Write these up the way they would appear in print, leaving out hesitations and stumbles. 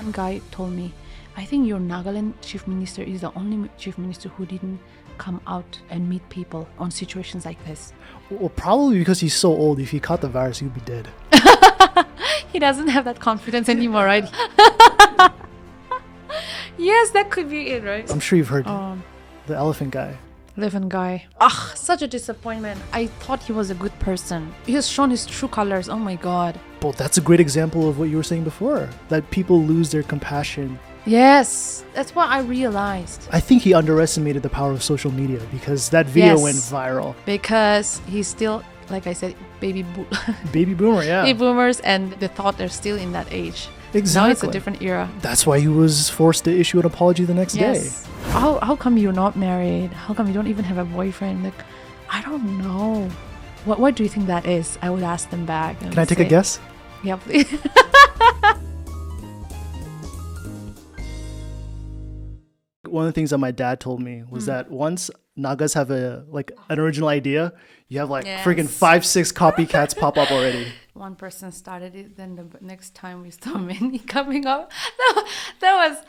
elephant guy told me, I think your Nagaland chief minister is the only chief minister who didn't come out and meet people on situations like this. Well, probably because he's so old. If he caught the virus, he'd be dead. He doesn't have that confidence anymore, right? Yes, that could be it, right? I'm sure you've heard the elephant guy. Elephant guy. Such a disappointment. I thought he was a good person. He has shown his true colors. Oh my God. But that's a great example of what you were saying before, that people lose their compassion. Yes, that's what I realized. I think he underestimated the power of social media because that video went viral. Because he's still, like I said, baby boomer, yeah. Baby boomers, and they thought they're still in that age. Exactly. Now it's a different era. That's why he was forced to issue an apology the next day. How come you're not married? How come you don't even have a boyfriend? Like, I don't know. What do you think that is? I would ask them back. Can I take a guess? Yeah, please. One of the things that my dad told me was that once Nagas have an original idea, you have freaking 5-6 copycats pop up already. One person started it, then the next time we saw many coming up. That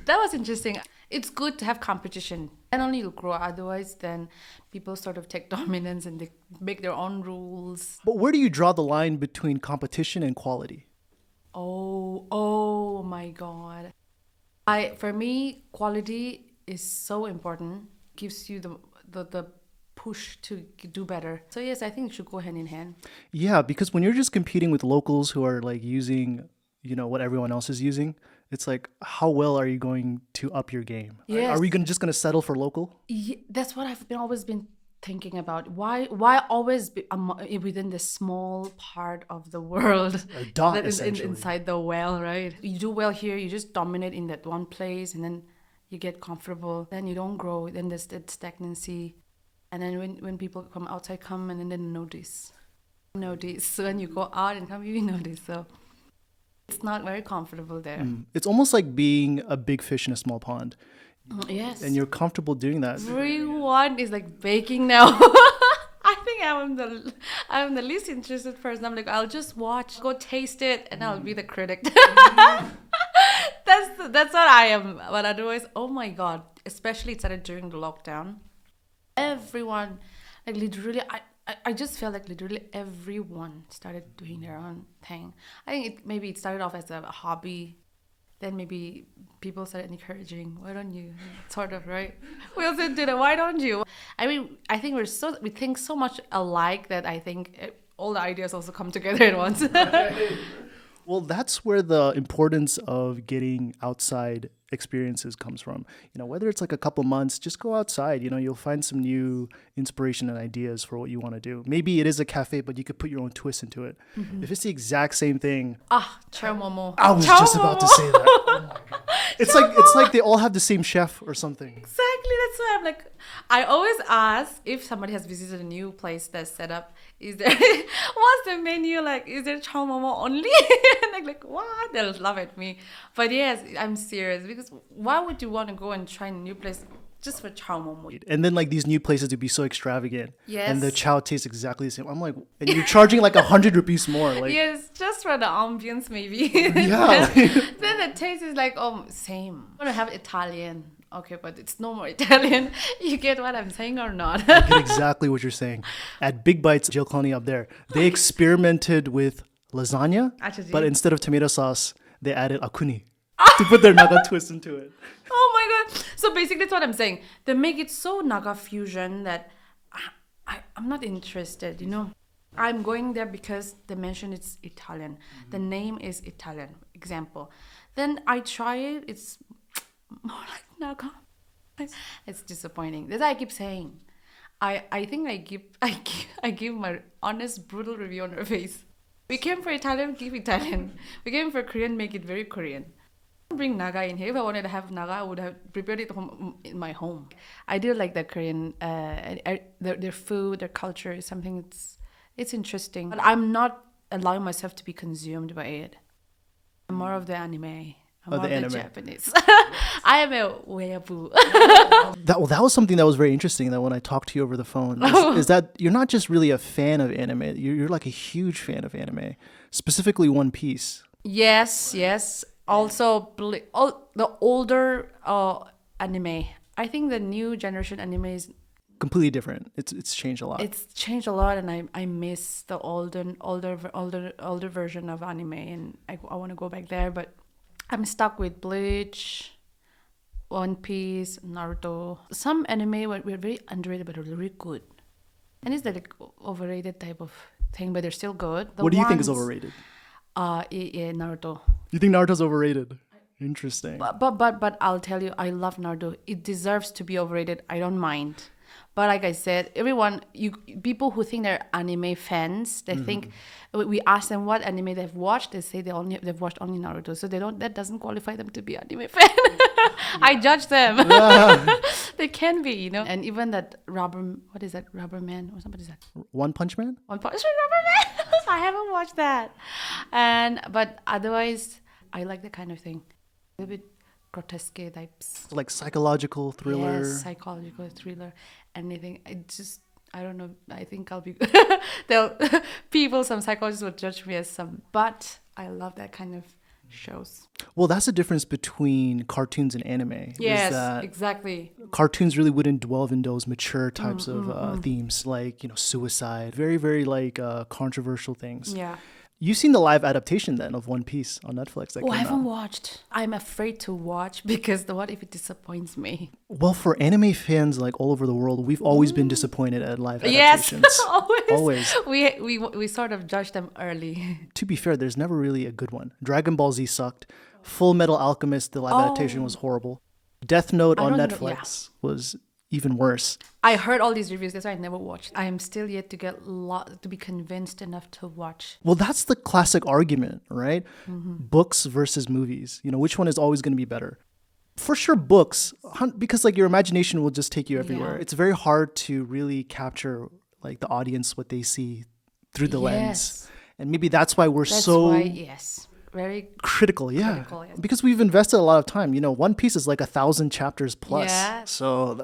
was interesting. It's good to have competition. And only you'll grow. Otherwise, then people sort of take dominance and they make their own rules. But where do you draw the line between competition and quality? Oh my God. For me, quality is so important. Gives you the push to do better. So yes, I think it should go hand in hand. Yeah, because when you're just competing with locals who are using, what everyone else is using, it's how well are you going to up your game? Yes. Are we just going to settle for local? Yeah, that's what I've always been thinking about. Why always be within this small part of the world a dot, that is essentially. inside the well, right? You do well here, you just dominate in that one place, and then you get comfortable. Then you don't grow. Then there's that stagnancy. And then when people come outside, and then notice. So when you go out and come, you notice. So it's not very comfortable there. It's almost like being a big fish in a small pond. Yes. And you're comfortable doing that. Everyone is baking now. I think I'm the least interested person. I'm I'll just watch, go taste it, and I'll be the critic. That's what I am. But otherwise, oh my God, especially it started during the lockdown. Everyone, literally, I just felt literally everyone started doing their own thing. I think maybe it started off as a hobby. Then maybe people started encouraging, why don't you? Sort of, right? We also did it, why don't you? I mean, I think we think so much alike that I think all the ideas also come together at once. Well, that's where the importance of getting outside experiences comes from. Whether it's a couple months, just go outside. You'll find some new inspiration and ideas for what you want to do. Maybe it is a cafe, but you could put your own twist into it. Mm-hmm. If it's the exact same thing. Chow momo. I was just about to say that. Oh my God. It's like they all have the same chef or something. Exactly. That's why I'm I always ask if somebody has visited a new place that's set up, is there, what's the menu like? Is there chow momo only? And I'm what? They'll laugh at me. But yes, I'm serious, because why would you want to go and try a new place just for chow momo? And then these new places to be so extravagant. Yes. And the chow tastes exactly the same. I'm and you're charging 100 rupees more. Yes, just for the ambience maybe. Yeah. Then the taste is same. I want to have Italian. Okay, but it's no more Italian. You get what I'm saying or not? I get exactly what you're saying. At Big Bites, Jail Colony up there, they experimented with lasagna, but instead of tomato sauce, they added akuni to put their Naga twist into it. Oh my God. So basically that's what I'm saying. They make it so Naga fusion that I'm not interested, I'm going there because they mention it's Italian. The name is Italian. Example. Then I try it. It's more like Naga. It's disappointing. That's why I keep saying. I think I give my honest, brutal review on her face. We came for Italian, give Italian. We came for Korean, make it very Korean. Bring Naga in here. If I wanted to have Naga, I would have prepared it in my home. I do like the Korean, their food, their culture is something it's interesting. But I'm not allowing myself to be consumed by it. I'm more of the anime. I'm more of the Japanese. I am a weeaboo. That was something that was very interesting, that when I talked to you over the phone, is that you're not just really a fan of anime. You're a huge fan of anime, specifically One Piece. Yes. Also, the older anime. I think the new generation anime is Completely different. It's changed a lot. it's changed a lot, and I miss the older version of anime, and I want to go back there, but I'm stuck with Bleach, One Piece, Naruto. Some anime were very underrated, but are really good, and it's like overrated type of thing, but they're still good. What do you think is overrated? Yeah, Naruto. You think Naruto's overrated? Interesting. But I'll tell you, I love Naruto. It deserves to be overrated. I don't mind. But like I said, people who think they're anime fans, they think we ask them what anime they've watched. They say they've watched only Naruto, so that doesn't qualify them to be anime fan. I judge them. They can be, and even that Rubber Man or somebody said One Punch Man? One Punch Man Rubber Man. I haven't watched that, but otherwise I like that kind of thing, a little bit grotesque types. Like psychological thriller. Yes, psychological thriller. Anything. I don't know. I think I'll be. Some psychologists will judge me as some, but I love that kind of shows. Well, that's the difference between cartoons and anime. Yes, is that exactly. cartoons really wouldn't delve in those mature types of themes, like suicide, very very like controversial things. Yeah. You've seen the live adaptation then of One Piece on Netflix that I came haven't out. watched. I'm afraid to watch because what if it disappoints me? Well, for anime fans like all over the world, we've always been disappointed at live Yes, adaptations. always. We sort of judge them early. To be fair, there's never really a good one. Dragon Ball Z sucked. Full Metal Alchemist, the live adaptation was horrible. Death Note on Netflix was even worse. I heard all these reviews. That's why I never watched. I am still yet to to be convinced enough to watch. Well, that's the classic argument, right? Books versus movies. Which one is always going to be better? For sure, books, because like your imagination will just take you everywhere. Yeah. It's very hard to really capture like the audience, what they see through the lens. And maybe that's why very critical, yeah. critical, yes. Because we've invested a lot of time. One Piece is like 1,000 chapters plus. Yeah. So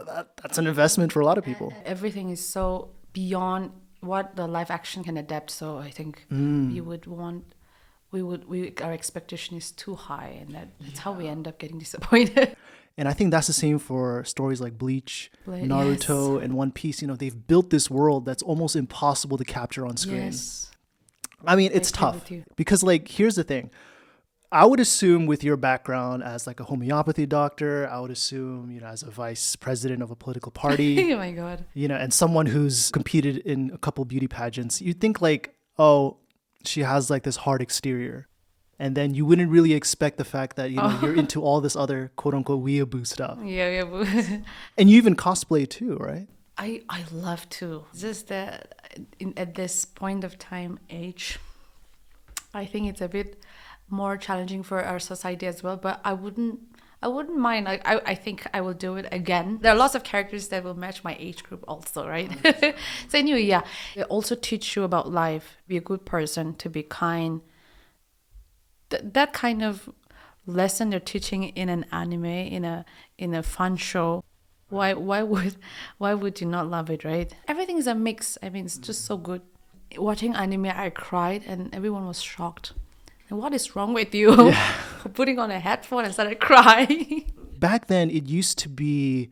that's an investment for a lot of people. Everything is so beyond what the live action can adapt. So I think our expectation is too high, and that's how we end up getting disappointed. And I think that's the same for stories like Bleach, Naruto, and One Piece. They've built this world that's almost impossible to capture on screen. Yes. I mean, it's tough because here's the thing. I would assume with your background as like a homeopathy doctor, I would assume, as a vice president of a political party. Oh my God. And someone who's competed in a couple beauty pageants, you'd think oh, she has like this hard exterior. And then you wouldn't really expect the fact that, you're into all this other quote unquote weeaboo stuff. Yeah. And you even cosplay too, right? I love to. It's just that at this point of time, age, I think it's a bit more challenging for our society as well. But I wouldn't mind. I think I will do it again. There are lots of characters that will match my age group also, right? So anyway, they also teach you about life. Be a good person, to be kind. That kind of lesson they're teaching in an anime, in a fun show. Why would you not love it, right? Everything is a mix. I mean, it's just so good. Watching anime, I cried and everyone was shocked. And what is wrong with you? Yeah. Putting on a headphone and started crying. Back then, it used to be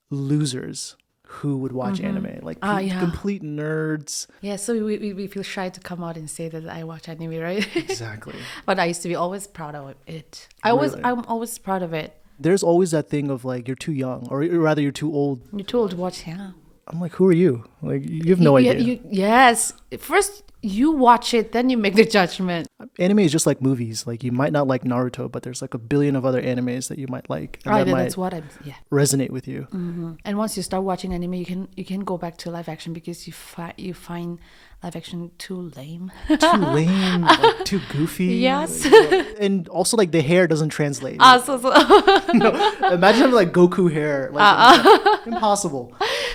losers who would watch anime, like complete nerds. Yeah, so we feel shy to come out and say that I watch anime, right? Exactly. But I used to be always proud of it. Really? I'm always proud of it. There's always that thing of like, you're too young, or rather you're too old. You're too old to watch, yeah. I'm like, who are you? Like, you have no idea. Yes. First, you watch it, then you make the judgment. Anime is just like movies. Like, you might not like Naruto, but there's like a billion of other animes that you might like. And that's what resonate with you. Mm-hmm. And once you start watching anime, you can go back to live action because you find live action too lame. Too lame, like, too goofy. Yes. And also, like, the hair doesn't translate. So. No, imagine having like Goku hair. Like, impossible.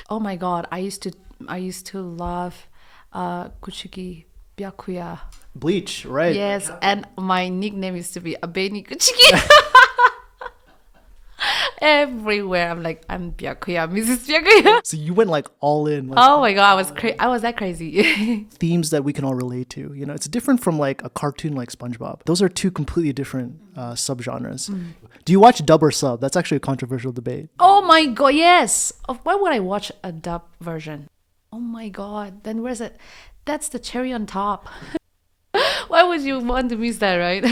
Oh my God, I used to love Kuchiki Byakuya. Bleach, right? Yes, and my nickname used to be Abeny Kuchiki. everywhere. I'm like, I'm Byakuya, Mrs. Byakuya. So you went like all in, like Oh my god, I was that crazy. themes that we can all relate to. You know, it's different from like a cartoon like SpongeBob. Those are two completely different subgenres. Do you watch dub or sub? That's actually a controversial debate. Oh my god, yes. Why would I watch a dub version? Oh my god. Then where's it? That's the cherry on top. Why would you want to miss that, right?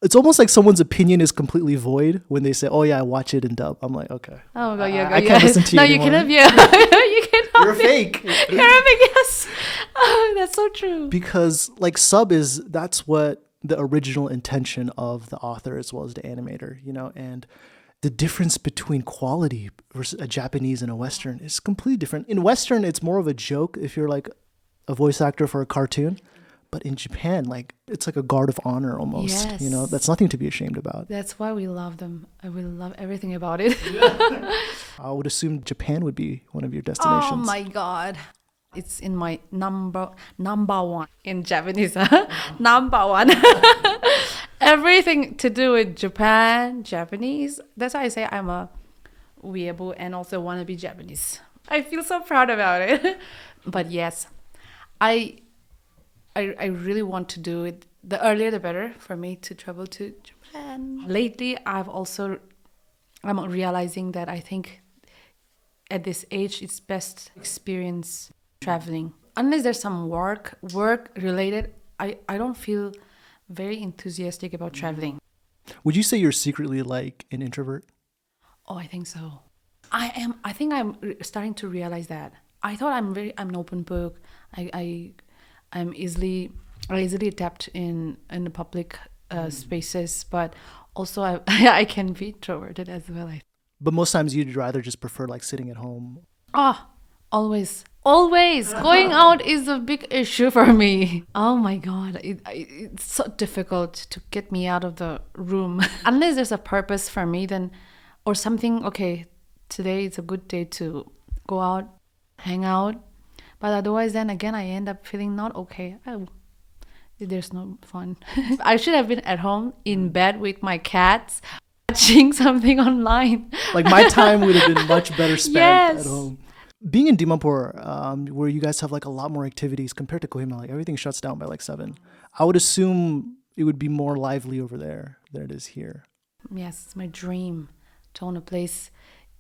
It's almost like someone's opinion is completely void when they say, "Oh yeah, I watch it in dub." I'm like, okay. Oh my god, yeah, I can't listen to you no, anymore. you cannot. Yeah, you cannot. You're a fake. You're a fake. Yes. Oh, that's so true. Because like that's what the original intention of the author as well as the animator, you know, and the difference between quality versus a Japanese and a Western is completely different. In Western, it's more of a joke if you're like a voice actor for a cartoon. But in Japan, like it's like a guard of honor almost. Yes. You know, that's nothing to be ashamed about. That's why we love them. We love everything about it. I would assume Japan would be one of your destinations. Oh my god. It's in my number one in Japanese. Huh? Number one. Everything to do with Japan, Japanese. That's why I say I'm a weeaboo and also want to be Japanese. I feel so proud about it. But yes, I really want to do it. The earlier the better for me to travel to Japan. Lately, I'm realizing that I think at this age, it's best experience traveling. Unless there's some work related, I don't feel very enthusiastic about traveling. Would you say you're secretly like an introvert? Oh, I think so. I am. I think I'm starting to realize that. I thought I'm an open book. I easily adapt in the public spaces, but also I can be introverted as well. But most times you'd rather just prefer like sitting at home. Always going out is a big issue for me. Oh my god, it's so difficult to get me out of the room unless there's a purpose for me, then or something. Okay, today is a good day to go out, hang out. But otherwise, then again, I end up feeling not okay. Oh, there's no fun. I should have been at home in bed with my cats, watching something online. Like my time would have been much better spent Yes. at home. Being in Dimapur, where you guys have like a lot more activities compared to Kohima, like everything shuts down by like 7. I would assume it would be more lively over there than it is here. Yes, it's my dream to own a place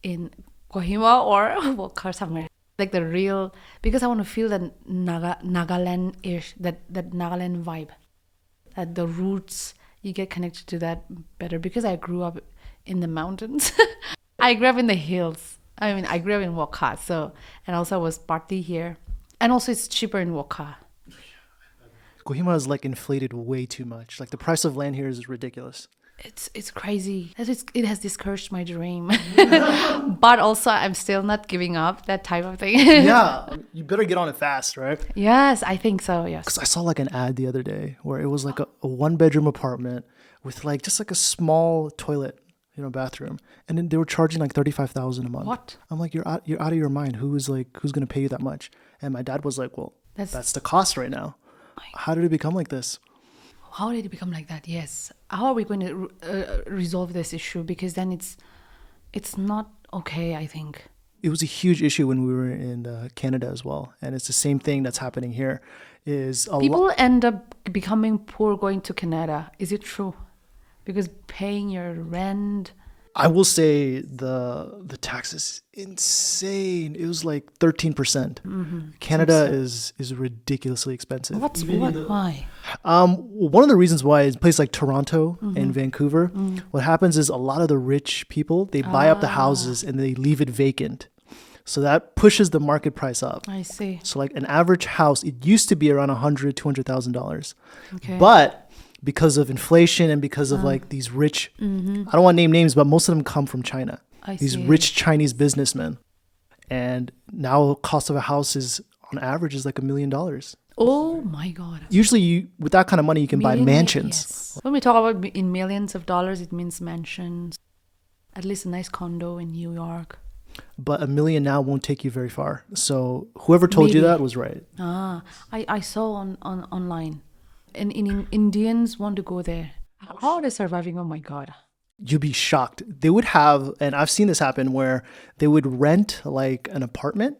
in Kohima or Wokar somewhere. Like the real, because I want to feel that Nagaland-ish, that Nagaland vibe, that the roots, you get connected to that better because I grew up in the mountains. I grew up in the hills. I mean, I grew up in Wokha, so, and also I was partly here. And also it's cheaper in Wokha. Kohima is like inflated way too much. Like the price of land here is ridiculous. It's crazy. It has discouraged my dream. But also I'm still not giving up, that type of thing. Yeah, you better get on it fast, right? Yes, I think so, yes. Because I saw like an ad the other day where it was like a 1-bedroom apartment with like just like a small toilet, you know, bathroom, and then they were charging like 35,000 a month. What? I'm like, you're out of your mind. Who's gonna pay you that much? And my dad was like, well, that's the cost right now. How did it become like this? How did it become like that? Yes. How are we going to resolve this issue? Because then it's not okay, I think. It was a huge issue when we were in Canada as well, and it's the same thing that's happening here. People end up becoming poor going to Canada. Is it true? Because paying your rent. I will say the tax is insane. It was like 13%. Mm-hmm. Canada is ridiculously expensive. Why? One of the reasons why is places like Toronto and Vancouver. What happens is a lot of the rich people, they buy up the houses and they leave it vacant. So that pushes the market price up. I see. So like an average house, it used to be around $100,000-$200,000. Okay. But because of inflation and because of like these rich, I don't want to name names, but most of them come from China. These rich Chinese businessmen. And now cost of a house is on average is like $1 million. Oh my God. Usually with that kind of money, you can buy mansions. Yes. When we talk about in millions of dollars, it means mansions, at least a nice condo in New York. But $1 million now won't take you very far. So whoever told you that was right. I saw on online. And Indians want to go there. How are they surviving? Oh my God. You'd be shocked. They would have, and I've seen this happen where they would rent like an apartment,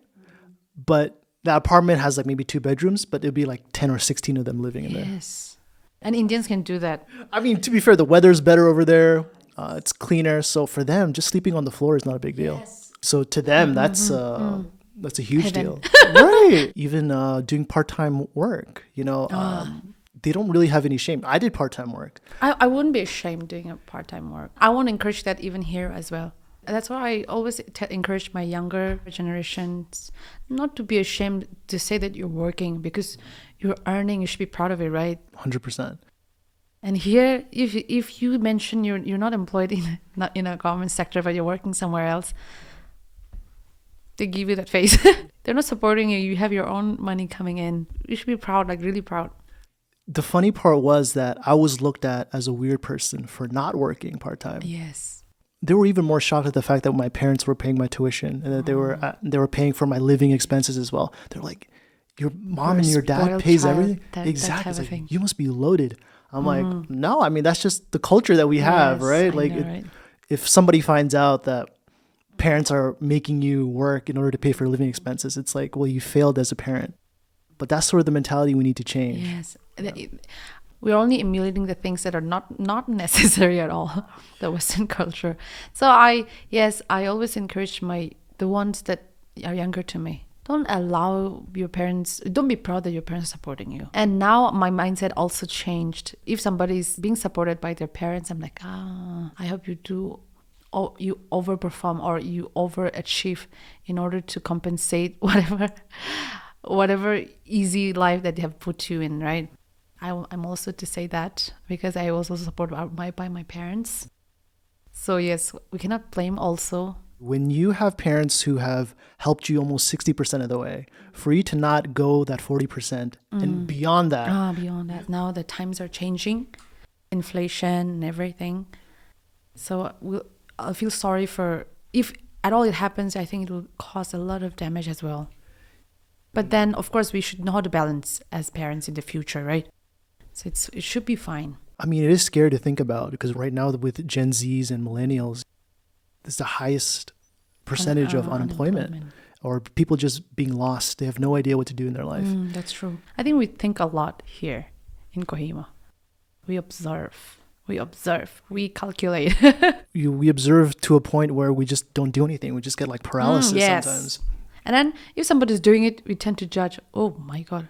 but that apartment has like maybe 2 bedrooms, but it'd be like 10 or 16 of them living in there. Yes. And Indians can do that. I mean, to be fair, the weather's better over there. It's cleaner. So for them, just sleeping on the floor is not a big deal. So to them, that's a huge Heaven. deal. Right. Even doing part-time work, they don't really have any shame. I did part-time work. I wouldn't be ashamed doing a part-time work. I want to encourage that even here as well. That's why I always encourage my younger generations not to be ashamed to say that you're working, because you're earning. You should be proud of it, right? 100%. And here, if you mention you're not employed not in a government sector, but you're working somewhere else, they give you that face. They're not supporting you. You have your own money coming in. You should be proud, like really proud. The funny part was that I was looked at as a weird person for not working part-time. Yes. They were even more shocked at the fact that my parents were paying my tuition and that they were paying for my living expenses as well. They're like, your mom and your dad pays everything? Exactly. It's like, you must be loaded. I'm like, no, I mean, that's just the culture that we have, right? Like, right? If somebody finds out that parents are making you work in order to pay for living expenses, it's like, well, you failed as a parent. But that's sort of the mentality we need to change. Yes. We're only emulating the things that are not necessary at all, the Western culture. So I always encourage the ones that are younger to me. Don't allow your parents, don't be proud that your parents are supporting you. And now my mindset also changed. If somebody's being supported by their parents, I'm like, I hope you overperform or you overachieve in order to compensate whatever easy life that they have put you in, right? I'm also to say that because I was also supported by my parents. So yes, we cannot blame also. When you have parents who have helped you almost 60% of the way, for you to not go that 40% and beyond that. Beyond that. Now the times are changing, inflation and everything. So I feel sorry for, if at all it happens, I think it will cause a lot of damage as well. But then, of course, we should know how to balance as parents in the future, right? So it should be fine. I mean, it is scary to think about because right now with Gen Zs and millennials, it's the highest percentage of unemployment or people just being lost. They have no idea what to do in their life. That's true. I think we think a lot here in Kohima. We observe, we calculate. We observe to a point where we just don't do anything. We just get like paralysis sometimes. And then if somebody's doing it, we tend to judge, oh my God.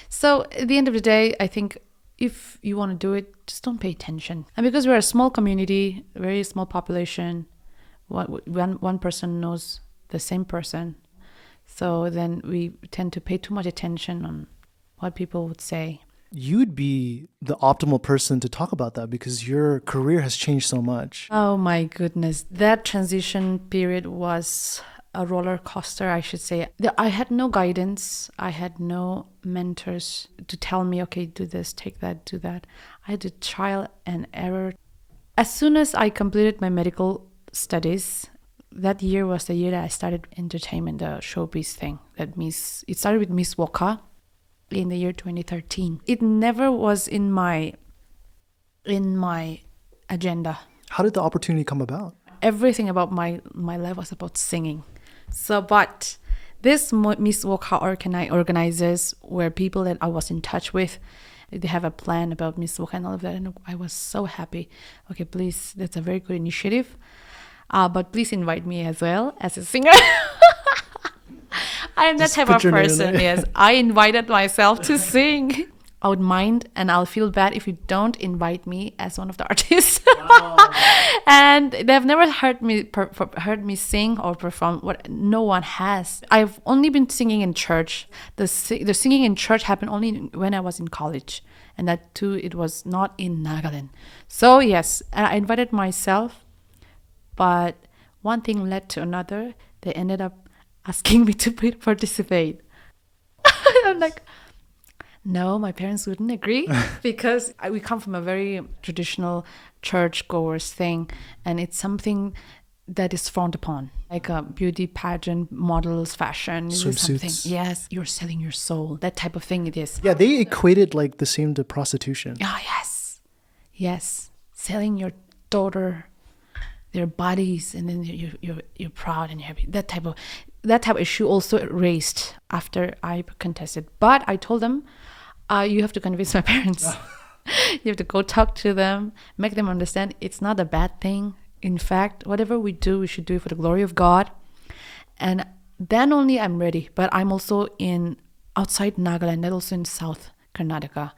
So at the end of the day, I think if you want to do it, just don't pay attention. And because we're a small community, very small population, one person knows the same person. So then we tend to pay too much attention on what people would say. You'd be the optimal person to talk about that because your career has changed so much. Oh my goodness. That transition period was a roller coaster, I should say. I had no guidance. I had no mentors to tell me, okay, do this, take that, do that. I had to trial and error. As soon as I completed my medical studies, that year was the year that I started entertainment, the showbiz thing. It started with Miss Woka in the year 2013. It never was in my agenda. How did the opportunity come about? Everything about my life was about singing. So, but this Miss Woka organizers were people that I was in touch with. They have a plan about Miss Woka and all of that. And I was so happy. Okay, please, that's a very good initiative. But please invite me as well as a singer. I am that type of person, yes. I invited myself to sing. I would mind and I'll feel bad if you don't invite me as one of the artists. Wow. And they've never heard me sing or perform. No one has. I've only been singing in church. The singing in church happened only when I was in college. And that too, it was not in Nagaland. So yes, I invited myself. But one thing led to another. They ended up asking me to participate. I'm like, no, my parents wouldn't agree because we come from a very traditional church-goers thing, and it's something that is frowned upon, like a beauty pageant, models, fashion. Swimsuits. Yes, you're selling your soul, that type of thing it is. Yeah, they equated like the same to prostitution. Oh, yes, selling your daughter their bodies, and then you're proud and you're happy. That type of issue also raised after I contested. But I told them, you have to convince my parents. You have to go talk to them, make them understand it's not a bad thing. In fact, whatever we do, we should do it for the glory of God. And then only I'm ready. But I'm also in outside Nagaland, and also in South Karnataka.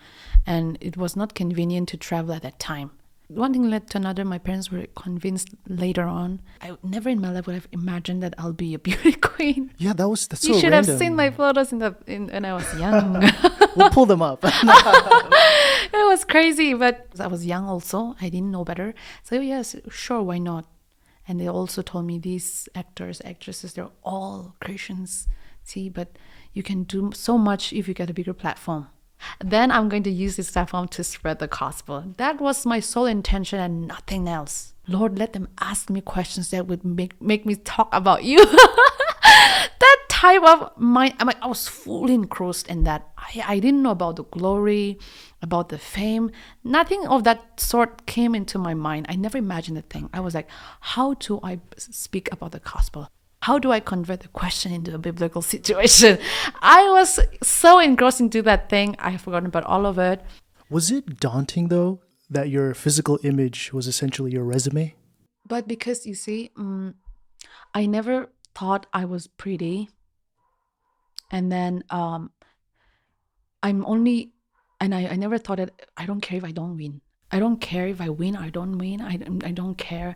And it was not convenient to travel at that time. One thing led to another. My parents were convinced later on. I never in my life would have imagined that I'll be a beauty queen. Yeah, that's so You should random. have seen my photos when I was young. We'll pull them up. It was crazy, but I was young also. I didn't know better. So yes, sure, why not? And they also told me these actors, actresses, they're all Christians. See, but you can do so much if you get a bigger platform. Then I'm going to use this platform to spread the gospel. That was my sole intention and nothing else. Lord, let them ask me questions that would make me talk about you. That type of mind, I was fully engrossed in that. I didn't know about the glory, about the fame. Nothing of that sort came into my mind. I never imagined a thing. I was like, how do I speak about the gospel? How do I convert the question into a biblical situation? I was so engrossed into that thing. I have forgotten about all of it. Was it daunting, though, that your physical image was essentially your resume? But because you see, I never thought I was pretty. And then I never thought that I don't care if I don't win. I don't care if I win or I don't win. I don't care,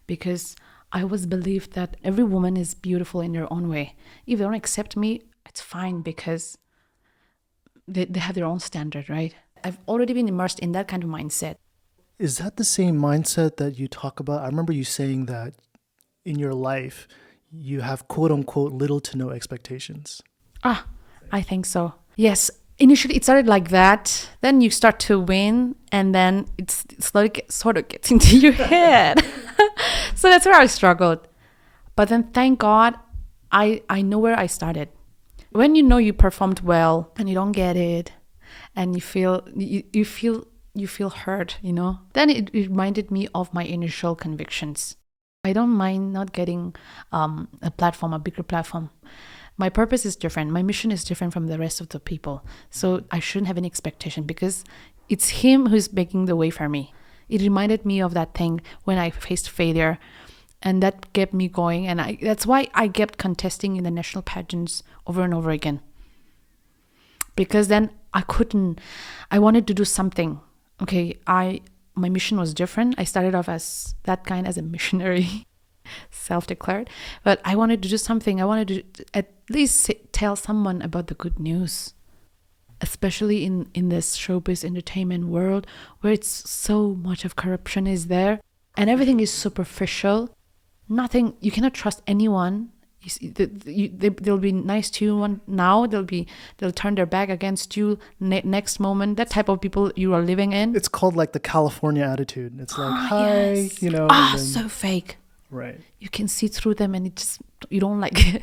because I always believed that every woman is beautiful in their own way. If they don't accept me, it's fine, because they have their own standard, right? I've already been immersed in that kind of mindset. Is that the same mindset that you talk about? I remember you saying that in your life, you have quote unquote little to no expectations. I think so. Yes. Initially, it started like that. Then you start to win, and then it's like sort of gets into your head. So that's where I struggled. But then, thank God, I know where I started. When you know you performed well and you don't get it, and you feel hurt, then it reminded me of my initial convictions. I don't mind not getting a platform, a bigger platform. My purpose is different. My mission is different from the rest of the people. So I shouldn't have any expectation, because it's him who's making the way for me. It reminded me of that thing when I faced failure, and that kept me going. And that's why I kept contesting in the national pageants over and over again. Because then I wanted to do something. Okay, my mission was different. I started off as a missionary. Self-declared, but I wanted to do something. I wanted to at least tell someone about the good news, especially in this showbiz entertainment world, where it's so much of corruption is there, and everything is superficial. Nothing, you cannot trust anyone. They'll be nice to you now. They'll turn their back against you next moment. That type of people you are living in. It's called like the California attitude. It's like, hi, yes. So fake. Right. You can see through them, and you don't like it.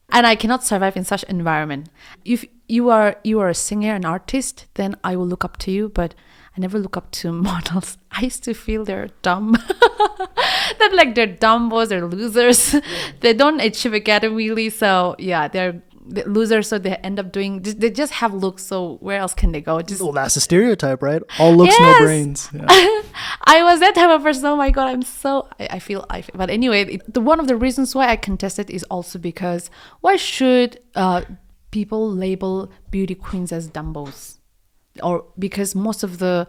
And I cannot survive in such environment. If you are a singer, an artist, then I will look up to you, but I never look up to models. I used to feel they're dumb. That like they're dumbos, they're losers. Yeah. They don't achieve academically, so yeah, they're losers, so they end up they just have looks, so where else can they go? Well, that's a stereotype, right? All looks, yes. No brains. Yeah. I was that type of person. Oh my God, I feel but anyway, one of the reasons why I contested is also because why should people label beauty queens as dumbos? Or because most of the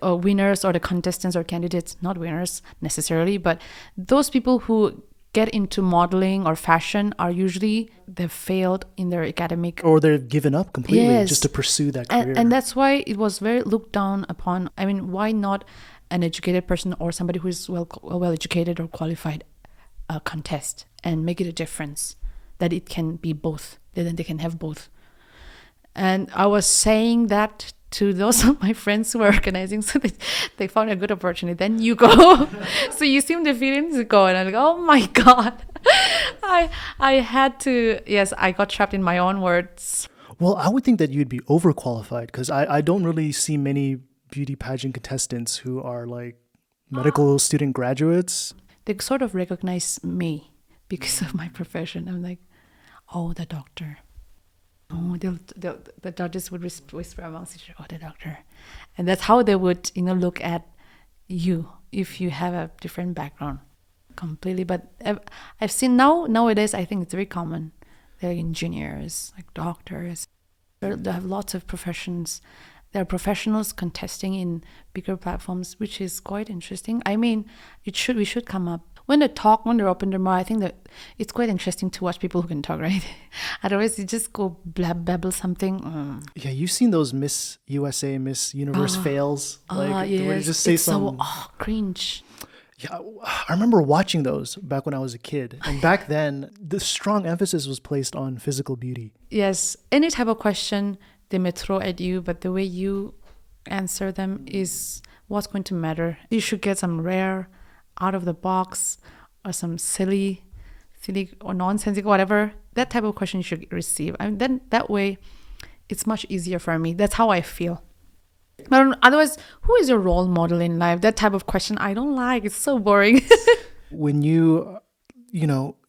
winners or the contestants or candidates, not winners necessarily, but those people who get into modeling or fashion are usually they've failed in their academic, or they've given up completely just to pursue that career. And that's why it was very looked down upon. I mean, why not an educated person or somebody who is well educated or qualified contest and make it a difference, that it can be both, then they can have both. And I was saying that to those of my friends who were organizing, so they found a good opportunity. Then you go. So you seem to feel in to go, and I'm like, oh my God. I had to, yes, I got trapped in my own words. Well, I would think that you'd be overqualified, because I don't really see many beauty pageant contestants who are like medical student graduates? They sort of recognize me because of my profession. I'm like, oh, the doctor. Oh, the judges would whisper amongst each other, oh, the doctor. And that's how they would, look at you if you have a different background completely. But I've seen nowadays, I think it's very common. They're engineers, like doctors. They have lots of professions. There are professionals contesting in bigger platforms, which is quite interesting. I mean, we should come up. When they open their mouth, I think that it's quite interesting to watch people who can talk, right? Otherwise, you just go babble something. Yeah, you've seen those Miss USA, Miss Universe fails, where you just say some. Cringe. Yeah, I remember watching those back when I was a kid, and back then the strong emphasis was placed on physical beauty. Yes, any type of question they may throw at you, but the way you answer them is what's going to matter. You should get some rare, out of the box, or some silly or nonsensical, whatever. That type of question you should receive. I mean, then that way, it's much easier for me. That's how I feel. But otherwise, who is your role model in life? That type of question I don't like. It's so boring. When you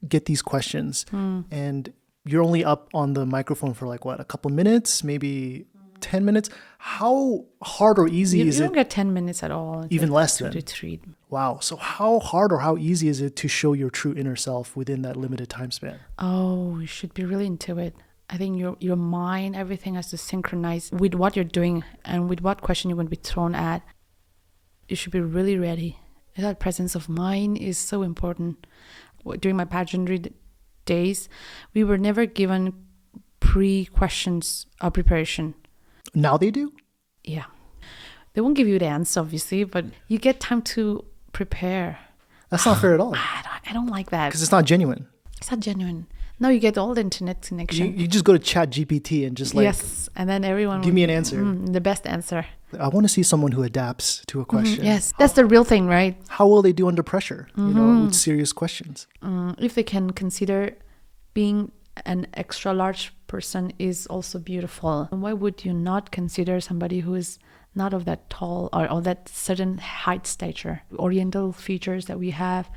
get these questions and you're only up on the microphone for like what, a couple minutes, maybe 10 minutes. How hard or easy is it? You don't get 10 minutes at all. It's even like less than. Retreat. Wow. So how hard or how easy is it to show your true inner self within that limited time span? Oh, you should be really into it. I think your mind, everything has to synchronize with what you're doing and with what question you're going to be thrown at. You should be really ready. That presence of mind is so important. During my pageantry days, we were never given pre-questions or preparation. Now they do? Yeah. They won't give you the answer, obviously, but you get time to prepare. That's not fair at all. I don't like that. Because it's not genuine. It's not genuine. Now you get all the internet connection. You just go to Chat GPT and just yes, and then everyone give me an answer. The best answer. I want to see someone who adapts to a question. Yes, that's the real thing, right? How will they do under pressure, with serious questions? If they can consider being an extra large person is also beautiful. Why would you not consider somebody who is not of that tall or that certain height stature, oriental features that we have?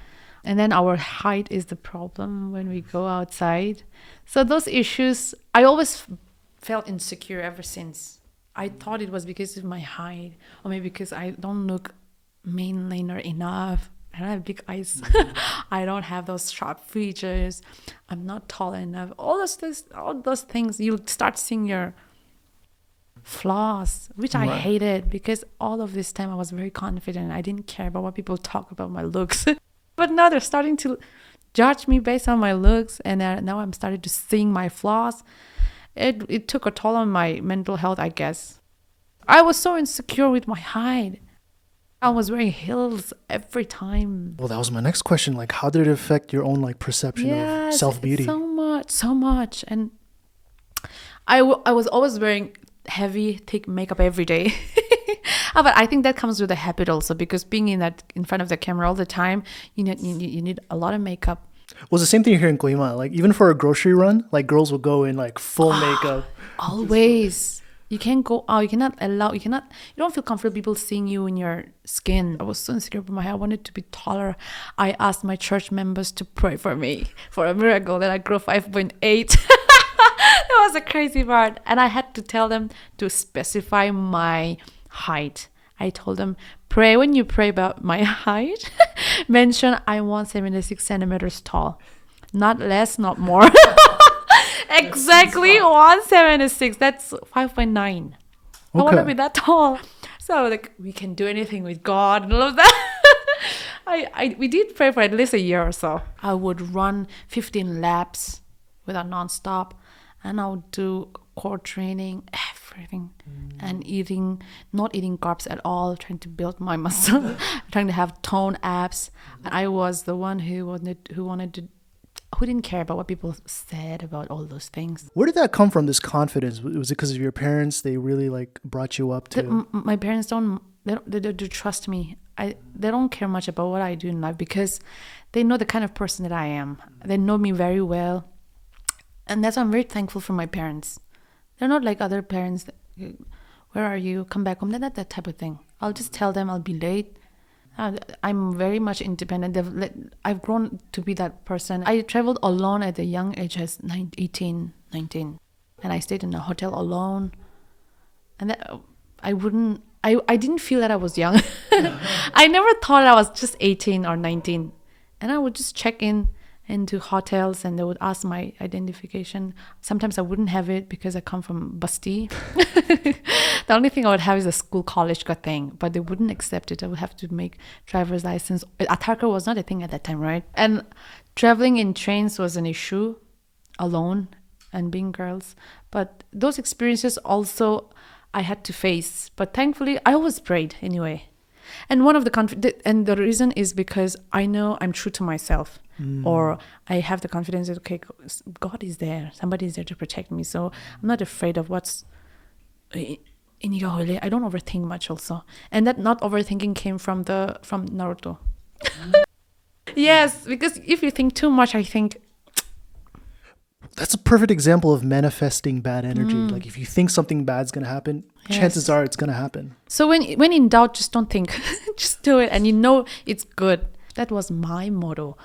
And then our height is the problem when we go outside. So those issues, I always felt insecure ever since. I thought it was because of my height, or maybe because I don't look mainliner enough. I don't have big eyes. I don't have those sharp features. I'm not tall enough. All those things, you start seeing your flaws, which I hated, because all of this time I was very confident. I didn't care about what people talk about my looks. But now they're starting to judge me based on my looks, and now I'm starting to seeing my flaws. It took a toll on my mental health, I guess. I was so insecure with my height. I was wearing heels every time. Well, that was my next question. Like, how did it affect your own perception of self-beauty? So much. And I was always wearing heavy, thick makeup every day. But I think that comes with a habit also, because being in front of the camera all the time, you need a lot of makeup. Well, it's the same thing here in Kohima. Like, even for a grocery run, girls will go in full makeup. Always. You can't go out. You don't feel comfortable people seeing you in your skin. I was so insecure with my hair. I wanted to be taller. I asked my church members to pray for me for a miracle that I grow 5.8. That was a crazy part. And I had to tell them to specify my height. I told them, when you pray about my height, mention I'm 176 centimeters tall. Not less, not more. Exactly 176. That's 5.9. I want to be that tall. So we can do anything with God and all of that. We did pray for at least a year or so. I would run 15 laps without nonstop, and I would do core training, everything, and not eating carbs at all, trying to build my muscle, trying to have toned abs. And I was the one who didn't care about what people said about all those things. Where did that come from, this confidence? Was it because of your parents? They really brought you up to... My parents don't trust me. They don't care much about what I do in life, because they know the kind of person that I am. They know me very well. And that's why I'm very thankful for my parents. They're not like other parents. Where are you? Come back home. They're not that type of thing. I'll just tell them I'll be late. I'm very much independent. I've grown to be that person. I traveled alone at a young age as 18, 19. And I stayed in a hotel alone. And that, I didn't feel that I was young. I never thought I was just 18 or 19. And I would just check in into hotels and they would ask my identification. Sometimes I wouldn't have it because I come from Basti. The only thing I would have is a school college ka thing, but they wouldn't accept it. I would have to make driver's license. Aadhaar card was not a thing at that time, right? And traveling in trains was an issue alone and being girls. But those experiences also I had to face. But thankfully, I always prayed anyway. And one of the reason is because I know I'm true to myself, or I have the confidence that okay, God is there, somebody is there to protect me. So I'm not afraid of what's in Yahweh. I don't overthink much also, and that not overthinking came from Naruto. Yes, because if you think too much, I think That's a perfect example of manifesting bad energy. Like if you think something bad's gonna happen, chances are it's gonna happen. So when in doubt, just don't think, just do it, and you know it's good. That was my motto.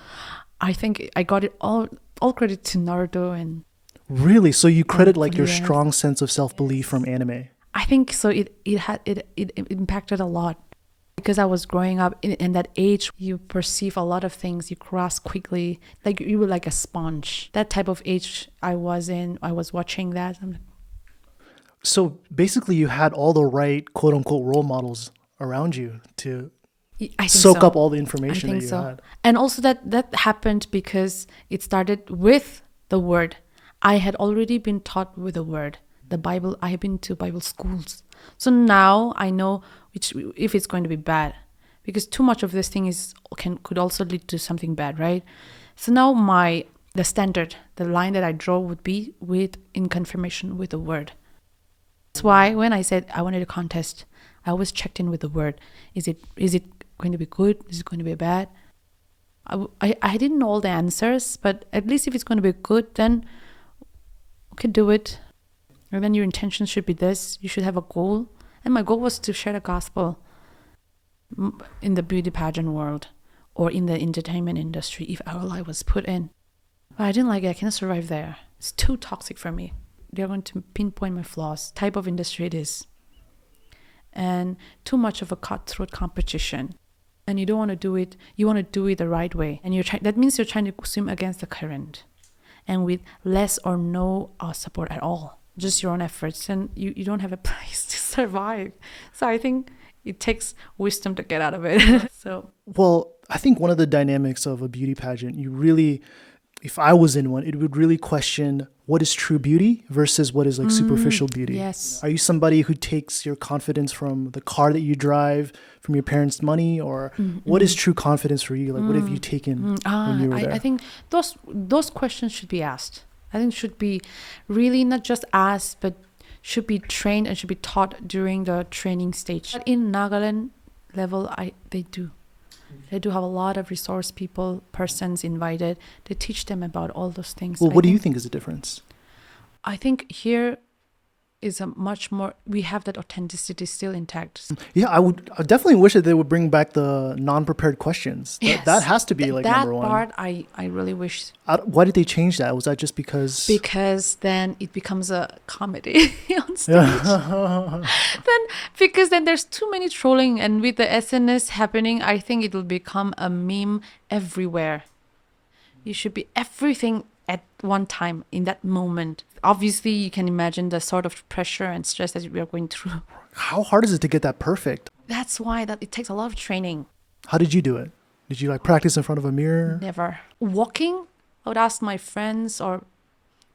I think I got it all credit to Naruto and. Really? So you credit like your strong sense of self-belief from anime? I think so. It impacted a lot because I was growing up in that age. You perceive a lot of things. You grasp quickly, like you were like a sponge. That type of age I was in. I was watching that. So basically, you had all the right quote unquote role models around you to soak up all the information that you had. And also that happened because it started with the word. I had already been taught with the word. The Bible, I have been to Bible schools. So now I know if it's going to be bad, because too much of this thing could also lead to something bad, right? So now the standard, the line that I draw would be in confirmation with the word. That's why when I said I wanted a contest, I always checked in with the word. Is it going to be good? Is it going to be bad? I didn't know all the answers, but at least if it's going to be good, then okay, do it. And then your intention should be this. You should have a goal. And my goal was to share the gospel in the beauty pageant world or in the entertainment industry if our life was put in. But I didn't like it. I cannot survive there. It's too toxic for me. They're going to pinpoint my flaws. Type of industry it is. And too much of a cutthroat competition. And you don't want to do it. You want to do it the right way. And that means you're trying to swim against the current. And with less or no support at all. Just your own efforts. And you don't have a place to survive. So I think it takes wisdom to get out of it. Well, I think one of the dynamics of a beauty pageant, if I was in one, it would really question what is true beauty versus what is like superficial beauty. Yes. Are you somebody who takes your confidence from the car that you drive, from your parents' money, or what is true confidence for you? Like what have you taken when you were there? I think those questions should be asked. I think should be really not just asked, but should be trained and should be taught during the training stage. But in Nagaland level, they do. They do have a lot of resource persons invited. They teach them about all those things. Well, what do you think is the difference? I think here is a much more, we have that authenticity still intact. Yeah, I definitely wish that they would bring back the non-prepared questions. Yes. That has to be like number one. That part I really wish. Why did they change that? Was that just because? Because then it becomes a comedy on stage. Because then there's too many trolling, and with the SNS happening, I think it will become a meme everywhere. You should be everything at one time in that moment. Obviously, you can imagine the sort of pressure and stress that we are going through. How hard is it to get that perfect? That's why it takes a lot of training. How did you do it? Did you practice in front of a mirror? Never. Walking, I would ask my friends or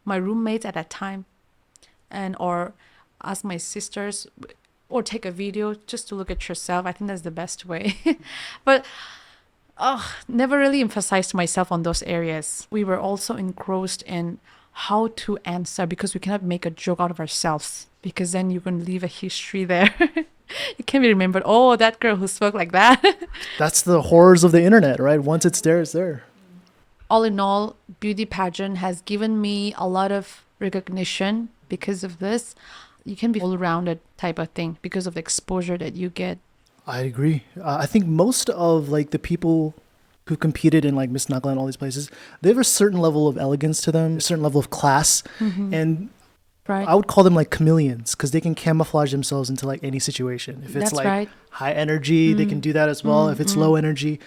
my roommates at that time, or ask my sisters, or take a video just to look at yourself. I think that's the best way. But never really emphasized myself on those areas. We were also engrossed in how to answer, because we cannot make a joke out of ourselves, because then you can leave a history there. You can be remembered, that girl who spoke like that. That's the horrors of the internet, right? Once it's there, it's there. All in all, beauty pageant has given me a lot of recognition because of this. You can be all-rounded type of thing because of the exposure that you get. I agree. I think most of like the people who competed in like Miss Nagla and all these places, they have a certain level of elegance to them, a certain level of class, and Right. I would call them like chameleons because they can camouflage themselves into like any situation. If it's That's like right. high energy, they can do that as well. If it's low energy,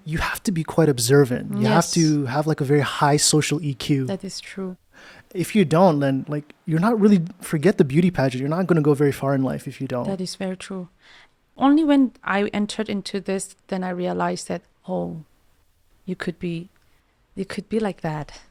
you have to be quite observant. You have Yes. to have like a very high social EQ. That is true. If you don't, then like you're not really, forget the beauty pageant. You're not going to go very far in life if you don't. That is very true. Only when I entered into this, then I realized that, oh, you could be like that.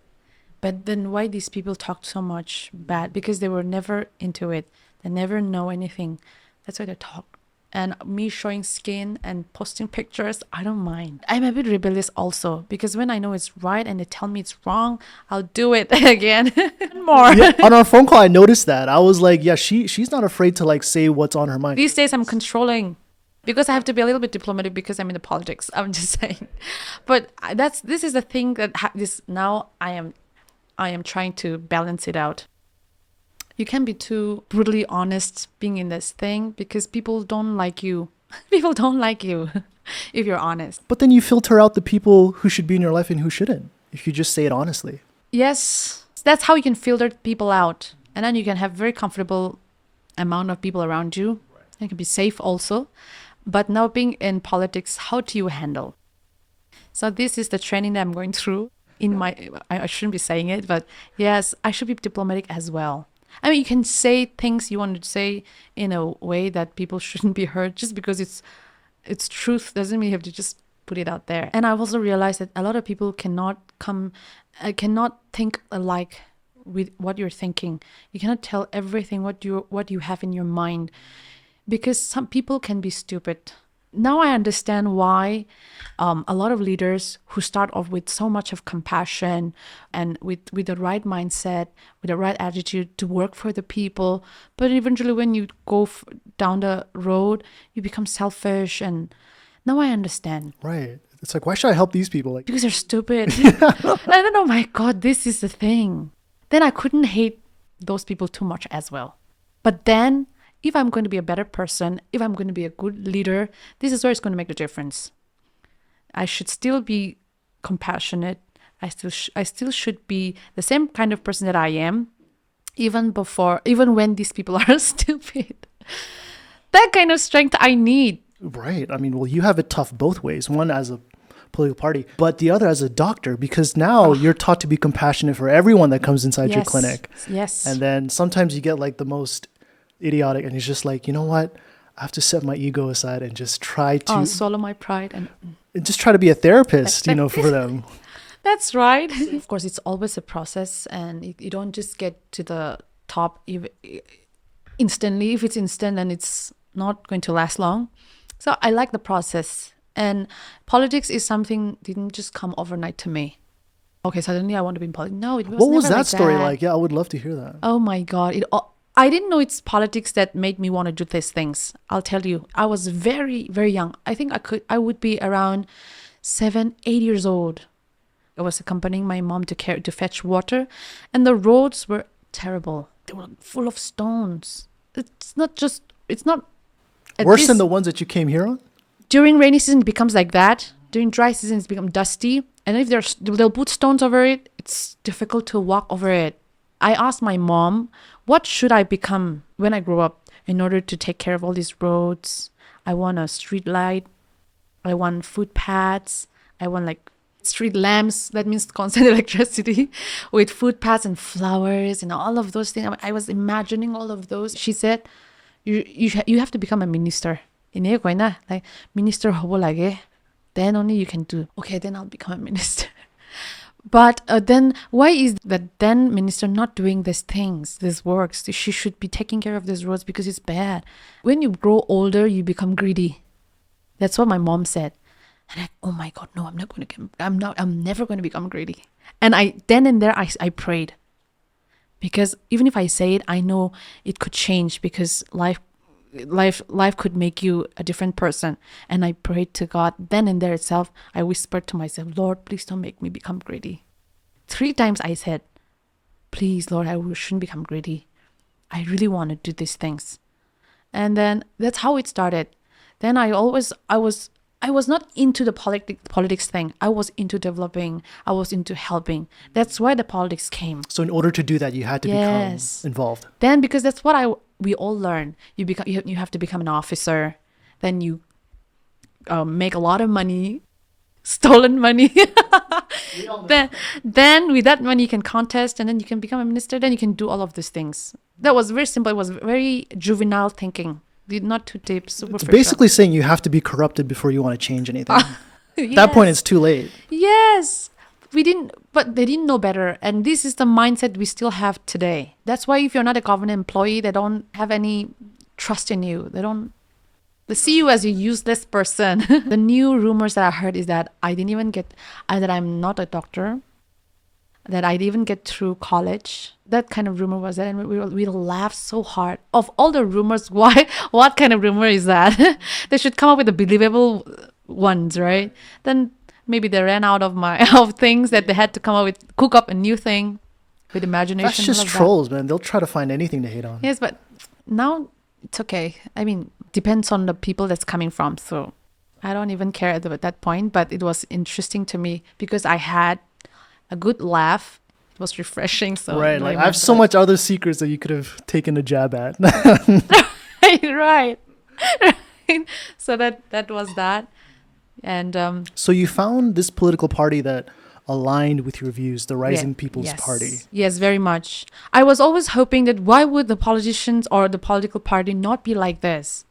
But then why these people talk so much bad? Because they were never into it. They never know anything. That's why they talk. And me showing skin and posting pictures, I don't mind. I'm a bit rebellious also because when I know it's right and they tell me it's wrong, I'll do it again more. Yeah, on our phone call, I noticed that. I was like, yeah, she's not afraid to like say what's on her mind. These days I'm controlling because I have to be a little bit diplomatic because I'm in the politics. I'm just saying. But this is the thing that now I am trying to balance it out. You can't be too brutally honest being in this thing because people don't like you. People don't like you if you're honest. But then you filter out the people who should be in your life and who shouldn't if you just say it honestly. Yes, that's how you can filter people out. And then you can have very comfortable amount of people around you. You can be safe also. But now being in politics, how do you handle? So this is the training that I'm going through. I shouldn't be saying it, but yes, I should be diplomatic as well. I mean, you can say things you want to say in a way that people shouldn't be heard just because it's truth doesn't mean you have to just put it out there. And I've also realized that a lot of people cannot think alike with what you're thinking. You cannot tell everything what you have in your mind because some people can be stupid. Now I understand why a lot of leaders who start off with so much of compassion and with the right mindset, with the right attitude to work for the people, but eventually when you go down the road, you become selfish. And now I understand. Right. It's like, why should I help these people? Like, Because they're stupid. I don't know, my God, this is the thing. Then I couldn't hate those people too much as well. But then if I'm going to be a better person, if I'm going to be a good leader, this is where it's going to make the difference. I should still be compassionate. I still should be the same kind of person that I am, even when these people are stupid. That kind of strength I need. Right. I mean, well, you have it tough both ways. One as a political party, but the other as a doctor, because now you're taught to be compassionate for everyone that comes inside your clinic. Yes. And then sometimes you get like the most idiotic and he's just like, you know what, I have to set my ego aside and just try to swallow my pride and just try to be a therapist, for them. That's right. Of course, it's always a process and you don't just get to the top instantly. If it's instant, then it's not going to last long. So I like the process, and politics is something didn't just come overnight to me. Okay, suddenly I want to be in politics. No, it was What was never that like story that. like? Yeah, I would love to hear that. Oh my God. I didn't know it's politics that made me want to do these things. I'll tell you, I was very, very young. I think I would be around 7, 8 years old. I was accompanying my mom to fetch water, and the roads were terrible. They were full of stones. It's not Worse than the ones that you came here on? During rainy season, it becomes like that. During dry season, it's become dusty. And if they'll put stones over it, it's difficult to walk over it. I asked my mom, what should I become when I grow up in order to take care of all these roads? I want a street light. I want footpaths. I want like street lamps. That means constant electricity with footpaths and flowers and all of those things. I was imagining all of those. She said, you have to become a minister. Like minister hobo lage. Then only you can do. Okay, then I'll become a minister. But then why is that then minister not doing these things, these works? She should be taking care of these roads because it's bad. When you grow older, you become greedy. That's what my mom said. And oh my God, no, I'm never going to become greedy. And I prayed. Because even if I say it, I know it could change because life could make you a different person. And I prayed to God. Then and there itself, I whispered to myself, Lord, please don't make me become greedy. 3 times I said, please, Lord, I shouldn't become greedy. I really want to do these things. And then that's how it started. Then I was not into the politics thing. I was into developing. I was into helping. That's why the politics came. So in order to do that, you had to become involved. Then because that's what we all learn. You have to become an officer. Then you make a lot of money, stolen money. then with that money you can contest, and then you can become a minister. Then you can do all of these things. That was very simple. It was very juvenile thinking. Not too deep, superficial. It's basically saying you have to be corrupted before you want to change anything. Yes. At that point, it's too late. Yes. But they didn't know better. And this is the mindset we still have today. That's why if you're not a government employee, they don't have any trust in you. They see you as a useless person. The new rumors that I heard is that that I'm not a doctor, that I didn't even get through college. That kind of rumor was that, and we laughed so hard. Of all the rumors, what kind of rumor is that? They should come up with the believable ones, right? Then maybe they ran out of things that they had to come up with, cook up a new thing with imagination. That's just trolls, man. They'll try to find anything to hate on. Yes, but now it's okay. I mean, depends on the people that's coming from. So I don't even care at that point, but it was interesting to me because I had a good laugh. It was refreshing. So right, like I have so much other secrets that you could have taken a jab at. right. So that was that. And so you found this political party that aligned with your views, the Rising People's Party. Yes, very much. I was always hoping that why would the politicians or the political party not be like this?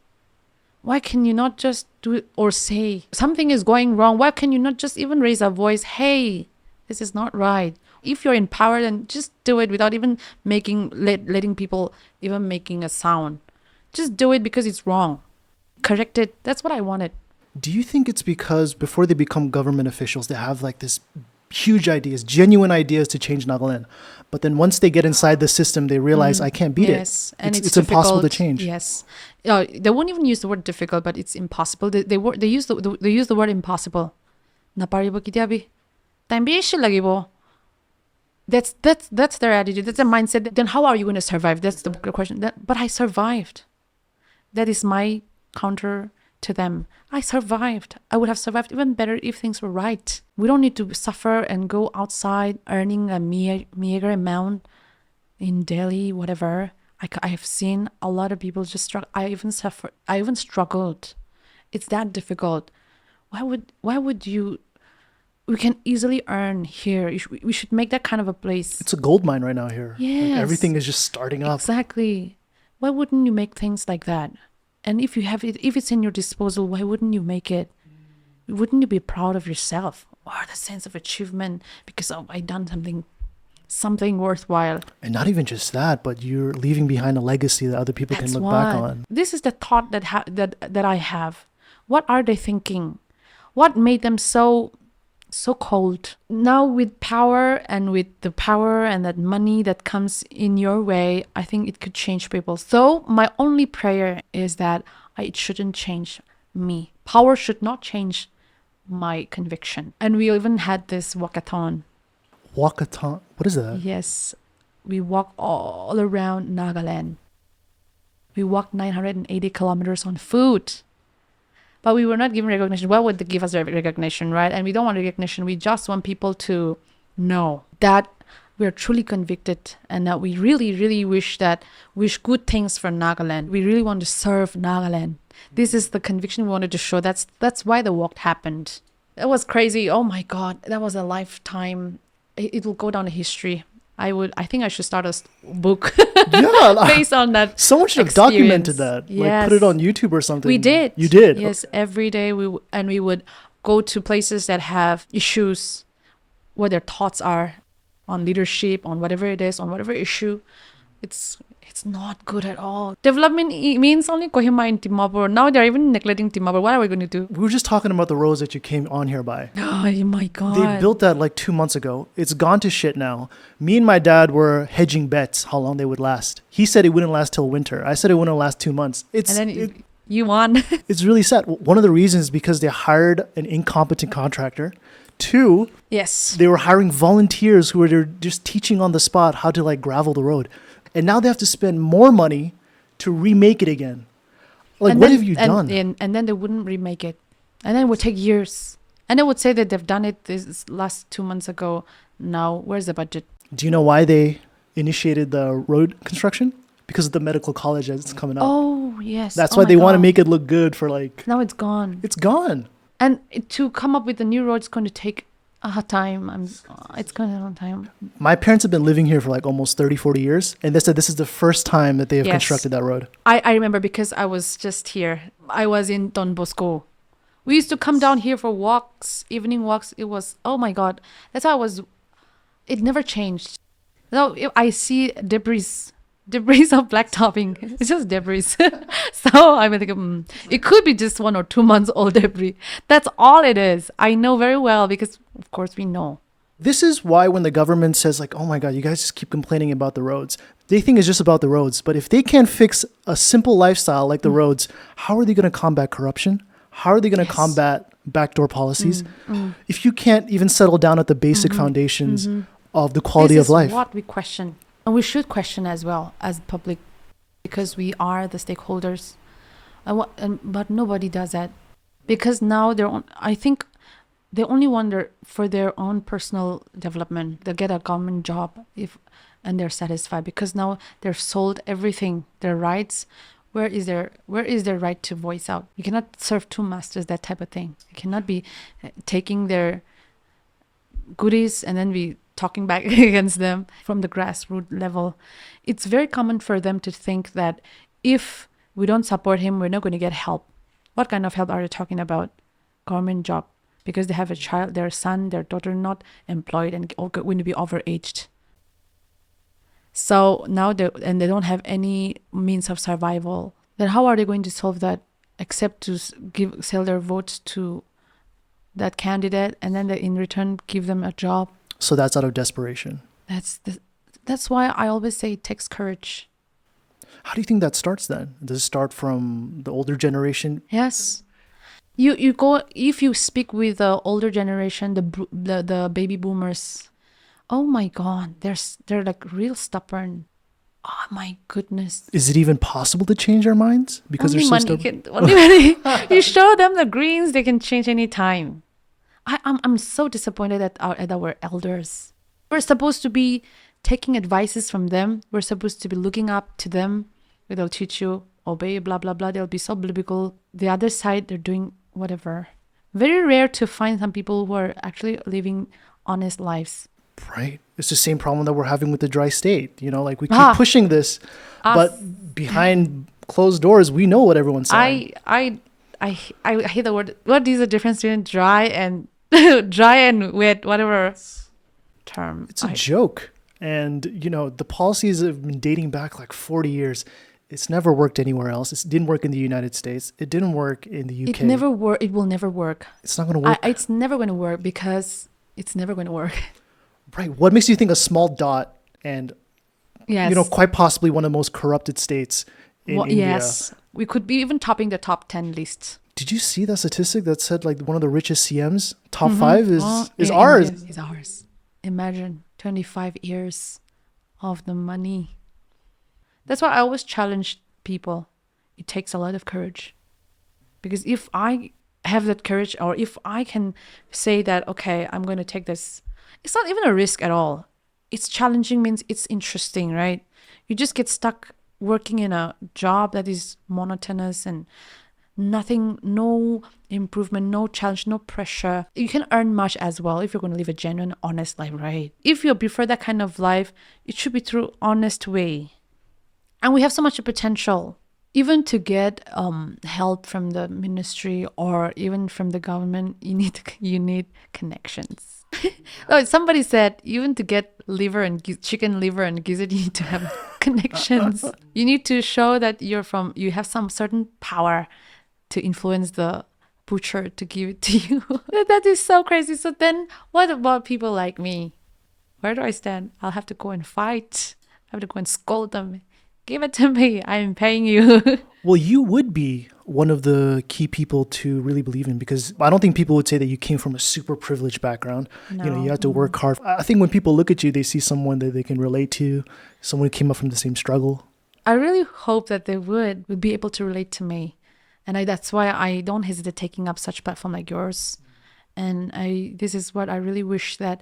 Why can you not just do it or say something is going wrong? Why can you not just even raise a voice? Hey, this is not right. If you're in power, then just do it without even letting people even making a sound. Just do it because it's wrong. Correct it. That's what I wanted. Do you think it's because before they become government officials, they have like this huge ideas, genuine ideas to change Nagaland, but then once they get inside the system, they realize I can't beat it. And it's impossible to change. Yes, they won't even use the word difficult, but it's impossible. They use the word impossible. Naparibo kitiabi, time bishi lagibo. That's their attitude. That's their mindset. Then how are you going to survive? That's the question. But I survived. That is my counter to them. I survived. I would have survived even better if things were right. We don't need to suffer and go outside earning a meager amount in Delhi, whatever. I have seen a lot of people just struggle. I even struggled. It's that difficult. Why would you? We can easily earn here. We should make that kind of a place. It's a gold mine right now here. Yes. Like everything is just starting up. Exactly. Why wouldn't you make things like that? And if you have it, if it's in your disposal, why wouldn't you make it? Wouldn't you be proud of yourself or the sense of achievement because I done something worthwhile? And not even just that, but you're leaving behind a legacy that other people can look back on. This is the thought that I have. What are they thinking? What made them so cold? Now with power and that money that comes in your way, I think it could change people. So my only prayer is that it shouldn't change me. Power should not change my conviction. And we even had this walkathon. Walkathon? What is that? Yes. We walk all around Nagaland. We walked 980 kilometers on foot. But we were not given recognition. Why would they give us recognition, right? And we don't want recognition. We just want people to know that we're truly convicted and that we really, really wish good things for Nagaland. We really want to serve Nagaland. This is the conviction we wanted to show. That's why the walk happened. That was crazy. Oh my God. That was a lifetime. It will go down in history. I think I should start a book based on that. Someone should have documented that. Yes. Like put it on YouTube or something. We did. You did? Yes, every day we would go to places that have issues, what their thoughts are on leadership, on whatever it is, on whatever issue. It's not good at all. Development means only Kohima and Timapur. Now they're even neglecting Timapur. What are we going to do? We were just talking about the roads that you came on here by. Oh my God. They built that like 2 months ago. It's gone to shit now. Me and my dad were hedging bets how long they would last. He said it wouldn't last till winter. I said it wouldn't last 2 months. And then you won. It's really sad. One of the reasons is because they hired an incompetent contractor. 2, yes, they were hiring volunteers who were just teaching on the spot how to like gravel the road. And now they have to spend more money to remake it again. Like, And what then, have you done? And then they wouldn't remake it. And then it would take years. And they would say that they've done it this last 2 months ago. Now, where's the budget? Do you know why they initiated the road construction? Because of the medical college that's coming up. Oh, yes. That's Oh why my they want to God. make it look good for like, Now it's gone. it's gone. And to come up with a new road is going to take time. It's going to take a long time. My parents have been living here for like almost 30, 40 years. And they said this is the first time that they have Yes. constructed that road. I remember because I was just here. I was in Don Bosco. We used to come down here for walks, evening walks. It was, oh my God. That's how it never changed. Now I see debris of blacktopping. It's just debris. So I'm thinking, it could be just 1 or 2 months old debris. That's all it is. I know very well because, of course, we know. This is why when the government says like, oh my God, you guys just keep complaining about the roads. They think it's just about the roads. But if they can't fix a simple lifestyle like the roads, how are they going to combat corruption? How are they going to Yes. combat backdoor policies? If you can't even settle down at the basic foundations of the quality This of life. is what we question. And we should question as well as public because we are the stakeholders. But nobody does that because now I think they only wonder for their own personal development. They get a government job and they're satisfied because now they're sold everything, their rights. Where is their right to voice out? You cannot serve two masters, that type of thing. You cannot be taking their goodies and then be talking back against them from the grassroots level. It's very common for them to think that if we don't support him, we're not going to get help. What kind of help are you talking about? Government job. Because they have a child, their son, their daughter not employed and going to be overaged. So now they don't have any means of survival. Then how are they going to solve that except to sell their votes to that candidate and then they in return give them a job? So that's out of desperation. That's why I always say it takes courage. How do you think that starts then? Does it start from the older generation? Yes. You go if you speak with the older generation, the baby boomers. Oh my God, they're like real stubborn. Oh my goodness. Is it even possible to change our minds because Only they're so money stubborn? only money. You show them the greens, they can change any time. I'm so disappointed at our elders. We're supposed to be taking advices from them. We're supposed to be looking up to them. They'll teach you, obey, blah, blah, blah. They'll be so biblical. The other side, they're doing whatever. Very rare to find some people who are actually living honest lives. Right. It's the same problem that we're having with the dry state. You know, like we keep pushing this, but behind closed doors, we know what everyone's saying. I hate the word. What is the difference between dry and wet, whatever term? It's a joke. And, you know, the policies have been dating back like 40 years. It's never worked anywhere else. It didn't work in the United States. It didn't work in the UK. It will never work. It's not going to work. It's never going to work because it's never going to work. Right. What makes you think a small dot and, Yes. you know, quite possibly one of the most corrupted states in India? Yes. We could be even topping the top 10 list. Did you see that statistic that said like one of the richest CMs, top 5 is in ours? India is ours. Imagine 25 years of the money. That's why I always challenge people. It takes a lot of courage. Because if I have that courage or if I can say that, okay, I'm going to take this, it's not even a risk at all. It's challenging means it's interesting, right? You just get stuck working in a job that is monotonous and nothing, no improvement, no challenge, no pressure. You can earn much as well if you're going to live a genuine, honest life, right? If you prefer that kind of life, it should be through honest way. And we have so much potential. Even to get help from the ministry or even from the government, you need connections. Oh, somebody said even to get chicken liver and gizzard, you need to have connections. You need to show that you have some certain power to influence the butcher to give it to you. That is so crazy. So then what about people like me? Where do I stand? I'll have to go and fight. I have to go and scold them. Give it to me. I'm paying you. Well, you would be one of the key people to really believe in because I don't think people would say that you came from a super privileged background. No. You know, you had to work hard. I think when people look at you, they see someone that they can relate to, someone who came up from the same struggle. I really hope that they would be able to relate to me And that's why I don't hesitate taking up such platform like yours. And this is what I really wish that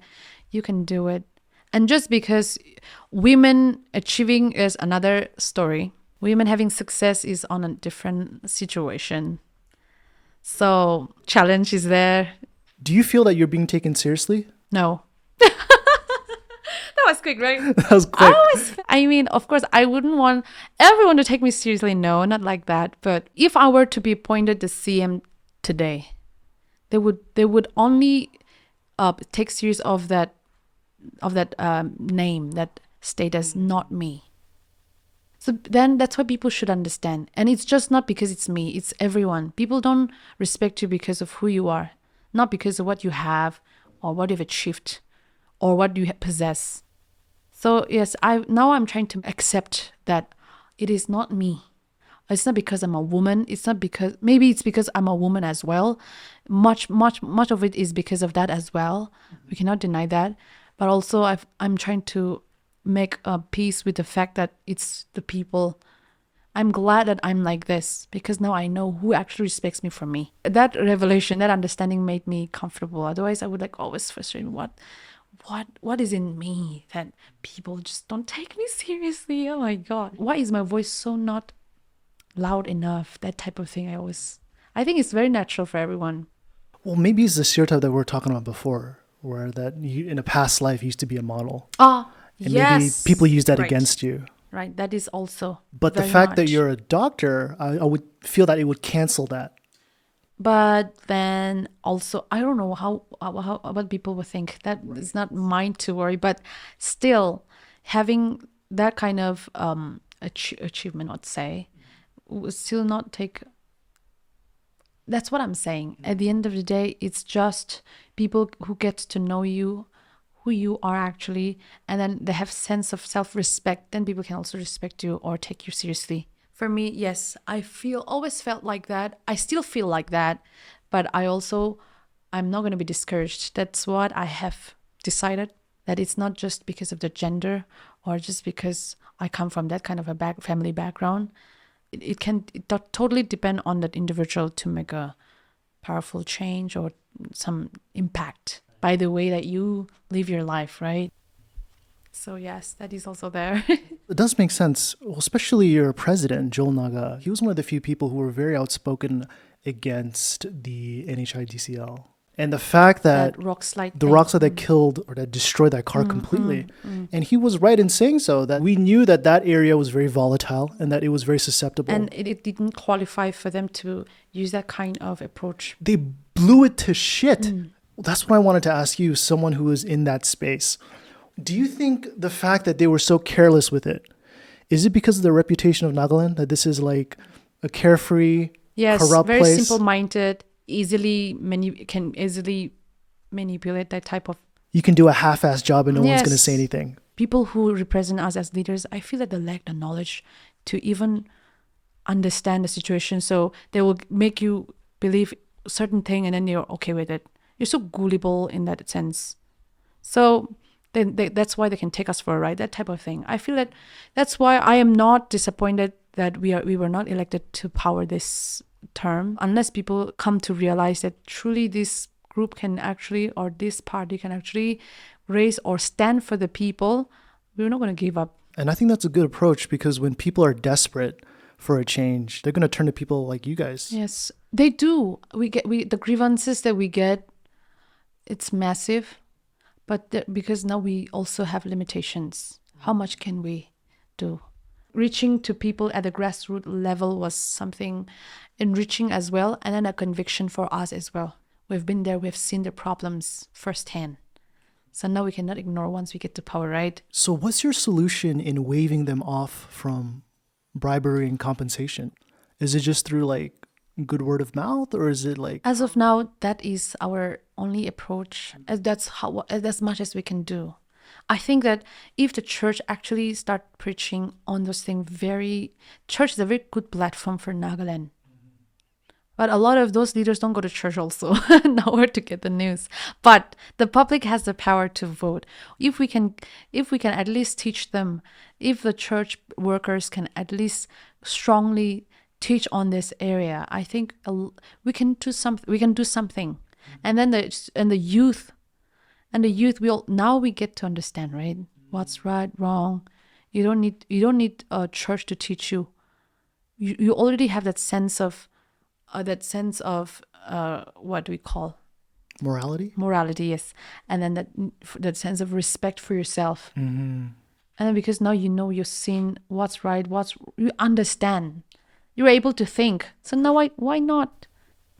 you can do it. And just because women achieving is another story, women having success is on a different situation. So challenge is there. Do you feel that you're being taken seriously? No. That was quick, right? That was quick. I mean, of course, I wouldn't want everyone to take me seriously. No, not like that. But if I were to be appointed the CM today, they would only take serious of that name, that status, not me. So then that's why people should understand. And it's just not because it's me, it's everyone. People don't respect you because of who you are, not because of what you have or what you've achieved or what you possess. So yes, I'm trying to accept that it is not me. It's not because I'm a woman. It's not because, maybe it's because I'm a woman as well. Much of it is because of that as well. We cannot deny that. But also I'm trying to make a peace with the fact that it's the people. I'm glad that I'm like this because now I know who actually respects me for me. That revelation, that understanding made me comfortable. Otherwise, I would like always frustrate me. What is in me that people just don't take me seriously? Oh my God. Why is my voice so not loud enough? That type of thing. I think it's very natural for everyone. Well, maybe it's the stereotype that we were talking about before, where that you, in a past life, you used to be a model. Ah, And yes. maybe people use that Right. against you. Right. That is also. But the very fact that much. you're a doctor, I would feel that it would cancel that. But then also, I don't know how what people would think. That is not mine to worry. But still, having that kind of achievement, let's say, would still not take. That's what I'm saying. At the end of the day, it's just people who get to know you, who you are actually, and then they have sense of self-respect. Then people can also respect you or take you seriously. For me, yes, always felt like that. I still feel like that, but I'm not going to be discouraged. That's what I have decided, that it's not just because of the gender or just because I come from that kind of a family background. It totally depend on that individual to make a powerful change or some impact by the way that you live your life, right? So yes, that is also there. It does make sense, well, especially your president, Joel Naga. He was one of the few people who were very outspoken against the NHIDCL. And the fact that rock slide the thing. rock slide that killed or that destroyed that car completely. And he was right in saying so, that we knew that that area was very volatile and that it was very susceptible. And it didn't qualify for them to use that kind of approach. They blew it to shit. Well, that's what I wanted to ask you, someone who was in that space. Do you think the fact that they were so careless with it, is it because of the reputation of Nagaland, that this is like a carefree, corrupt very place? simple-minded, can easily manipulate that type of. You can do a half-assed job and no one's going to say anything. People who represent us as leaders, I feel that they lack the knowledge to even understand the situation. So they will make you believe a certain thing and then you're okay with it. You're so gullible in that sense. So that's why they can take us for a ride, that type of thing. I feel that that's why I am not disappointed that we were not elected to power this term, unless people come to realize that truly this group can actually, or this party can actually raise or stand for the people. We're not going to give up. And I think that's a good approach, because when people are desperate for a change, they're going to turn to people like you guys. Yes, they do. The grievances that we get, it's massive. But because now we also have limitations. How much can we do? Reaching to people at the grassroots level was something enriching as well, and then a conviction for us as well. We've been there, we've seen the problems firsthand. So now we cannot ignore once we get to power, right? So what's your solution in waving them off from bribery and compensation? Is it just through like good word of mouth, or is it like... As of now, that is our only approach. That's as much as we can do. I think that if the church actually start preaching on those things, church is a very good platform for Nagaland. But a lot of those leaders don't go to church also, nowhere to get the news. But the public has the power to vote. If we can at least teach them, if the church workers can at least strongly teach on this area. I think we can do something. We can do something, and then the youth, will now we get to understand, right? What's right, wrong. You don't need a church to teach you. You already have that sense of what do we call morality, yes, and then that sense of respect for yourself. And then because now you know your sin, what's right, you understand. You're able to think. So now why not?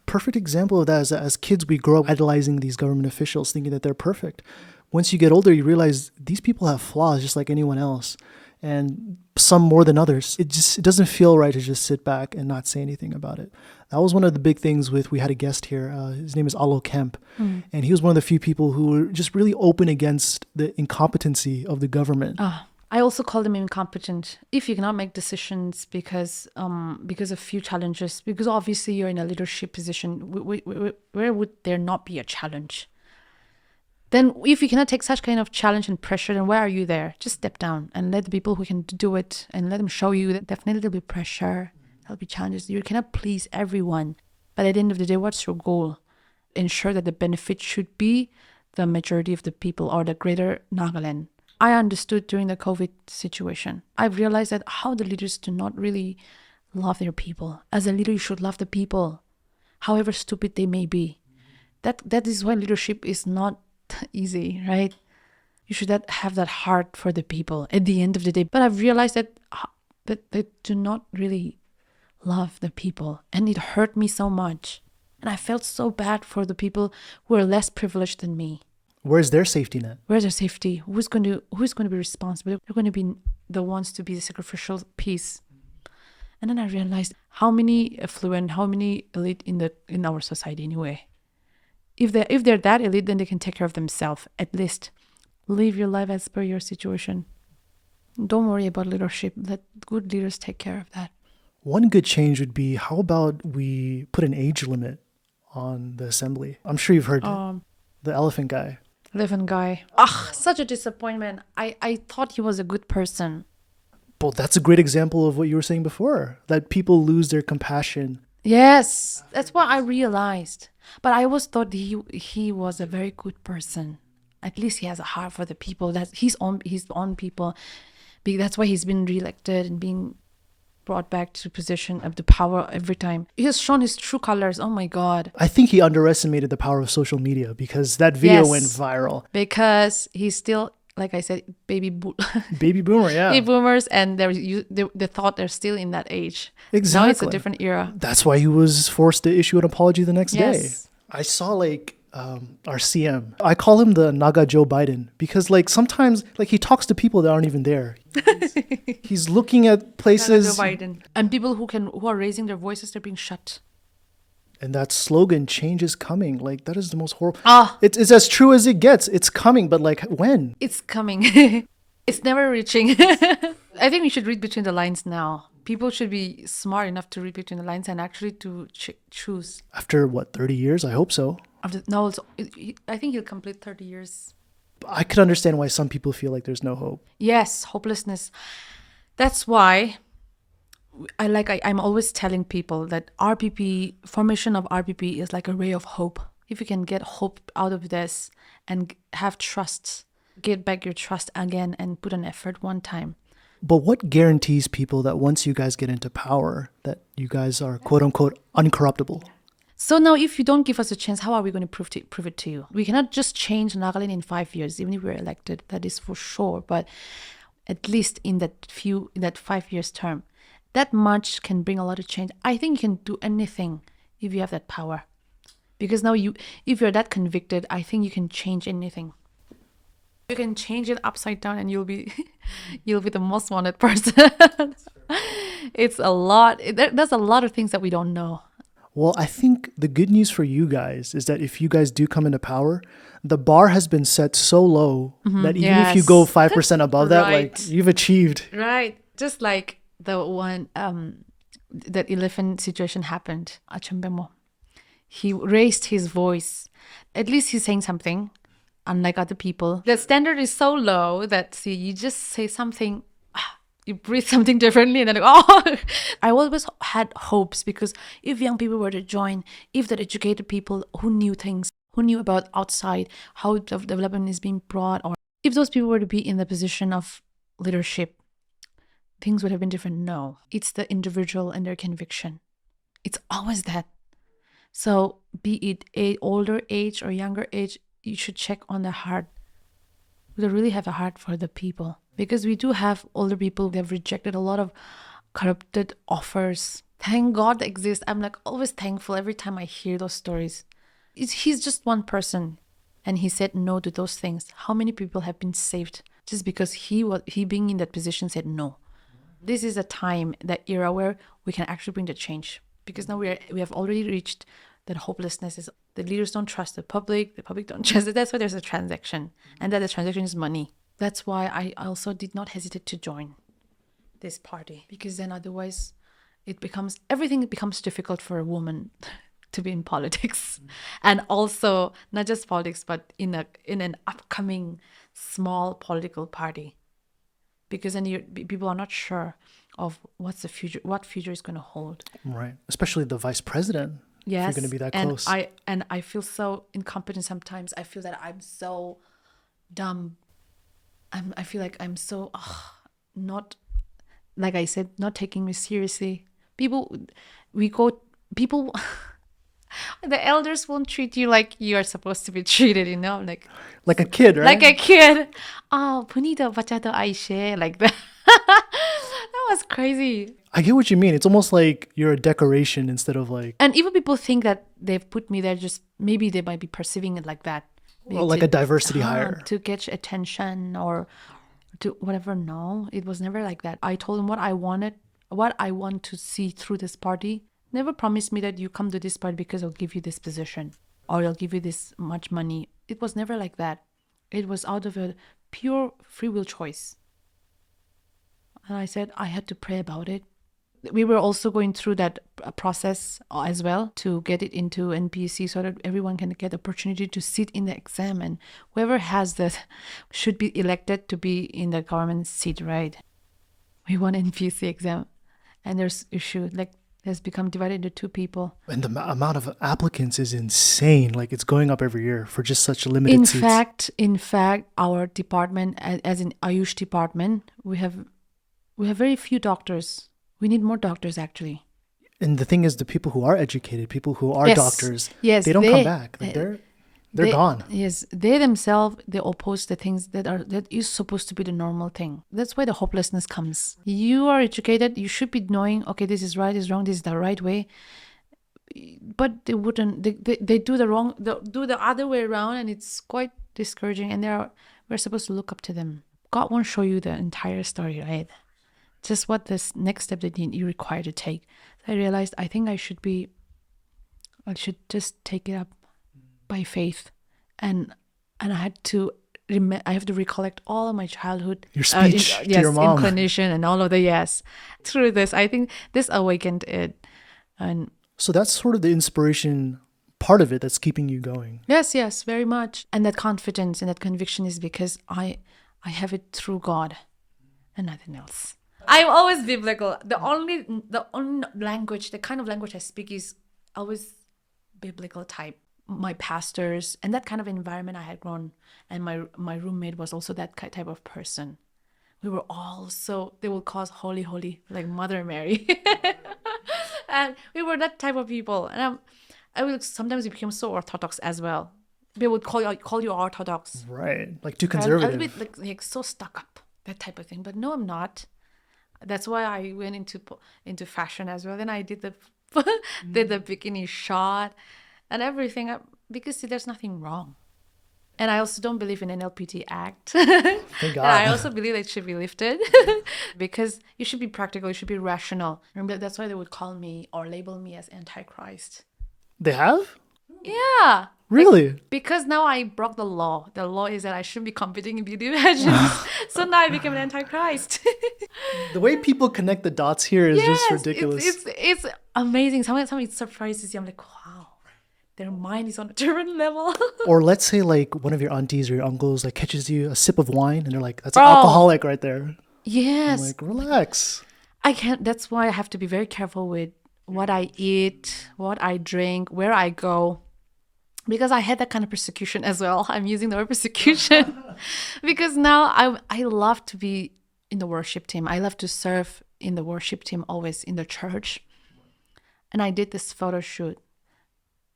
Perfect example of that is that as kids, we grow up idolizing these government officials, thinking that they're perfect. Once you get older, you realize these people have flaws just like anyone else, and some more than others. It doesn't feel right to just sit back and not say anything about it. That was one of the big things we had a guest here. His name is Alo Kemp, and he was one of the few people who were just really open against the incompetency of the government. I also call them incompetent. If you cannot make decisions because of few challenges, because obviously you're in a leadership position, where would there not be a challenge? Then if you cannot take such kind of challenge and pressure, then why are you there? Just step down and let the people who can do it and let them show you that definitely there'll be pressure, there'll be challenges. You cannot please everyone. But at the end of the day, what's your goal? Ensure that the benefit should be the majority of the people or the greater Nagaland. I understood during the COVID situation. I've realized that how the leaders do not really love their people. As a leader, you should love the people, however stupid they may be. That is why leadership is not easy, right? You should have that heart for the people at the end of the day. But I've realized that they do not really love the people, and it hurt me so much. And I felt so bad for the people who are less privileged than me. Where's their safety net? Where's their safety? Who's going to be responsible? They're going to be the ones to be the sacrificial piece. And then I realized how many affluent, how many elite in our society anyway. If they're that elite, then they can take care of themselves. At least live your life as per your situation. Don't worry about leadership. Let good leaders take care of that. One good change would be, how about we put an age limit on the assembly? I'm sure you've heard the elephant guy. Such a disappointment. I thought he was a good person. Well, that's a great example of what you were saying before, that people lose their compassion. Yes, that's what I realized. But I always thought he was a very good person. At least he has a heart for the people. That he's on people. That's why he's been reelected and being brought back to position of the power every time. He has shown his true colors. Oh my God. I think he underestimated the power of social media, because that video went viral. Because he's still, like I said, baby boomer, yeah. Baby boomers, and they thought they're still in that age. Exactly. Now it's a different era. That's why he was forced to issue an apology the next day. I saw our CM. I call him the Naga Joe Biden, because sometimes he talks to people that aren't even there. He's looking at places. Naga Joe Biden. And people who are raising their voices, they're being shut. And that slogan, change is coming. That is the most horrible. It's as true as it gets. It's coming, but when? It's coming. It's never reaching. I think we should read between the lines now. People should be smart enough to read between the lines and actually to choose. After 30 years? I hope so. I think he'll complete 30 years. I could understand why some people feel like there's no hope. Yes, hopelessness. That's why I'm always telling people that formation of RPP is like a ray of hope. If you can get hope out of this and have trust, get back your trust again and put an effort one time. But what guarantees people that once you guys get into power, that you guys are quote unquote uncorruptible? So now if you don't give us a chance, how are we going to prove it to you? We cannot just change Nagaland in 5 years, even if we're elected, that is for sure. But at least in that 5 years term, that much can bring a lot of change. I think you can do anything if you have that power. Because now if you're that convicted, I think you can change anything. You can change it upside down and you'll be the most wanted person. It's a lot. There's a lot of things that we don't know. Well, I think the good news for you guys is that if you guys do come into power, the bar has been set so low that even if you go 5% above that, you've achieved. Right. Just like the one, that elephant situation happened. Achambemo. He raised his voice. At least he's saying something. Unlike other people, the standard is so low that you just say something, you breathe something differently, and then like, oh, I always had hopes because if young people were to join, if the educated people who knew things, who knew about outside, how development is being brought, or if those people were to be in the position of leadership, things would have been different. No, it's the individual and their conviction. It's always that. So be it a older age or younger age, you should check on the heart. We really have a heart for the people, because we do have older people. They've rejected a lot of corrupted offers. Thank God they exist. I'm like always thankful every time I hear those stories. He's just one person, and he said no to those things. How many people have been saved just because he being in that position said no? This is a time, that era where we can actually bring the change, because now we have already reached that hopelessness is the leaders don't trust the public don't trust it. That's why there's a transaction, and that the transaction is money. That's why I also did not hesitate to join this party, because then otherwise everything becomes difficult for a woman to be in politics. And also not just politics, but in an upcoming small political party, because then people are not sure of what future is going to hold. Right. Especially the vice president. Yes. If you're going to be that close. And I feel so incompetent sometimes. I feel that I'm so dumb. I feel like I'm so not, like I said, not taking me seriously. The elders won't treat you like you are supposed to be treated, like a kid, right? Like a kid. Oh, punito bachato aishe, like that. That was crazy. I get what you mean. It's almost like you're a decoration instead of like... And even people think that they've put me there, just maybe they might be perceiving it like that. Well, like a diversity hire. To get attention or to whatever. No, it was never like that. I told them what I wanted, what I want to see through this party. Never promised me that you come to this party because I'll give you this position or I'll give you this much money. It was never like that. It was out of a pure free will choice. And I said I had to pray about it. We were also going through that process as well to get it into NPC so that everyone can get the opportunity to sit in the exam, and whoever has that should be elected to be in the government seat, right? We won NPC exam, and there's issue like has become divided into two people. And the amount of applicants is insane. Like it's going up every year for just such limited seats. In fact, our department, as in Ayush department, we have very few doctors. We need more doctors, actually. And the thing is, the people who are educated, people who are doctors, they don't come back. Like they're gone. Yes, they themselves, they oppose the things that is supposed to be the normal thing. That's why the hopelessness comes. You are educated, you should be knowing, okay, this is right, this is wrong, this is the right way. But they wouldn't. They do the other way around, and it's quite discouraging. And we're supposed to look up to them. God won't show you the entire story, right? Just what this next step that you require to take. So I realized I think I should just take it up by faith, and I have to recollect all of my childhood, your speech to your mom, inclination, and all of the through this. I think this awakened it, and so that's sort of the inspiration part of it that's keeping you going. Yes, very much. And that confidence and that conviction is because I have it through God and nothing else. I'm always biblical. The only language, the kind of language I speak is always biblical type. My pastors and that kind of environment I had grown, and my roommate was also that type of person. We were all they will call us holy, like Mother Mary. And we were that type of people. And sometimes we became so orthodox as well. They would call you orthodox. Right, like too conservative. A bit like so stuck up, that type of thing. But no, I'm not. That's why I went into fashion as well. Then I did the bikini shot and everything, because there's nothing wrong. And I also don't believe in an LPT Act. Thank God. And I also believe that it should be lifted because you should be practical, you should be rational. Remember, that's why they would call me or label me as Antichrist. They have? Yeah. Really? Because now I broke the law. The law is that I shouldn't be competing in beauty pageants. So now I became an Antichrist. The way people connect the dots here is just ridiculous. It's amazing. Sometimes it surprises you. I'm like, wow, their mind is on a different level. Or let's say like one of your aunties or your uncles like catches you a sip of wine and they're like, that's an alcoholic right there. I'm Yes. like, relax. I can't. That's why I have to be very careful with what I eat, what I drink, where I go. Because I had that kind of persecution as well. I'm using the word persecution because now I love to be in the worship team. I love to serve in the worship team, always in the church. And I did this photo shoot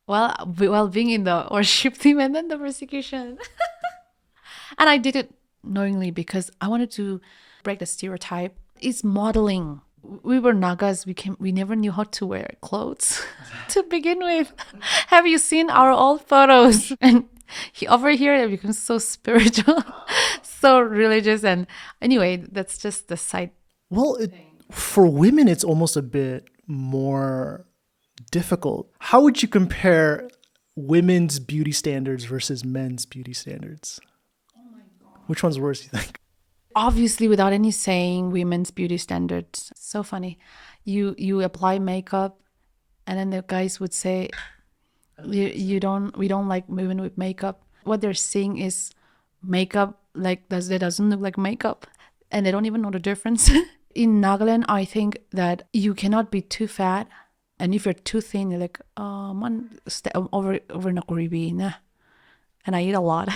while being in the worship team, and then the persecution. And I did it knowingly because I wanted to break the stereotype. It's modeling. We were Nagas. We never knew how to wear clothes to begin with. Have you seen our old photos? And over here it becomes so spiritual, so religious. And anyway, that's just the side. Well, for women, it's almost a bit more difficult. How would you compare women's beauty standards versus men's beauty standards? Which one's worse, you think? Obviously, without any saying, women's beauty standards. So funny. You apply makeup, and then the guys would say, we don't like women with makeup. What they're saying is makeup that doesn't look like makeup, and they don't even know the difference. In Nagaland, I think that you cannot be too fat, and if you're too thin, you're like, oh man, over na kuribi na. And I eat a lot.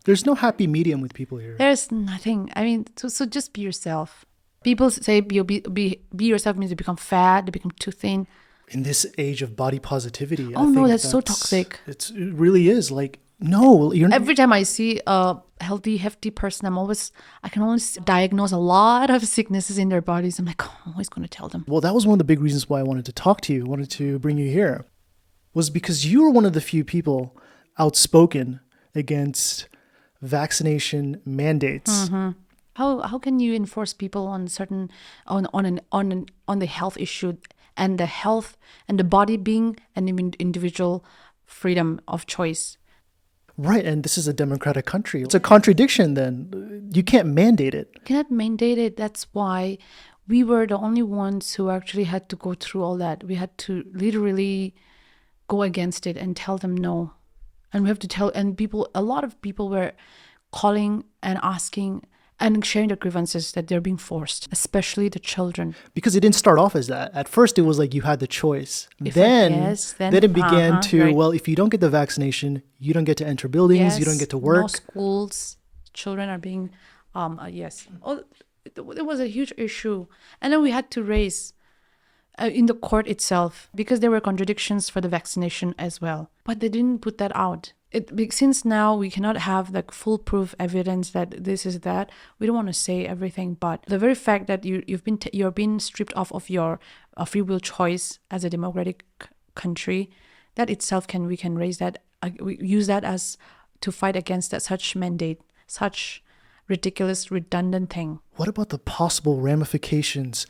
There's no happy medium with people here. There's nothing. I mean, so just be yourself. People say be yourself means you become fat, you become too thin. In this age of body positivity, I Oh no, think that's so toxic. It really is. Like, no, you're Every time I see a healthy, hefty person, I can always diagnose a lot of sicknesses in their bodies. I'm like, oh, I'm always going to tell them. Well, that was one of the big reasons why I wanted to talk to you, wanted to bring you here, was because you were one of the few people outspoken against vaccination mandates. Mm-hmm. How can you enforce people on on the health issue and the health and the body being an individual freedom of choice? Right, and this is a democratic country. It's a contradiction then. You can't mandate it. You cannot mandate it. That's why we were the only ones who actually had to go through all that. We had to literally go against it and tell them no. And we have to tell, and a lot of people were calling and asking and sharing their grievances that they're being forced, especially the children. Because it didn't start off as that. At first, it was like you had the choice. Then it began to, right. Well, if you don't get the vaccination, you don't get to enter buildings, you don't get to work. No schools, children are being, yes. Oh, it was a huge issue. And then we had to raise in the court itself, because there were contradictions for the vaccination as well. But they didn't put that out. Since now we cannot have like foolproof evidence that this is that, we don't want to say everything. But the very fact that you're being stripped off of your free will choice as a democratic country, that itself we can raise that, we use that as to fight against that such mandate, such ridiculous, redundant thing. What about the possible ramifications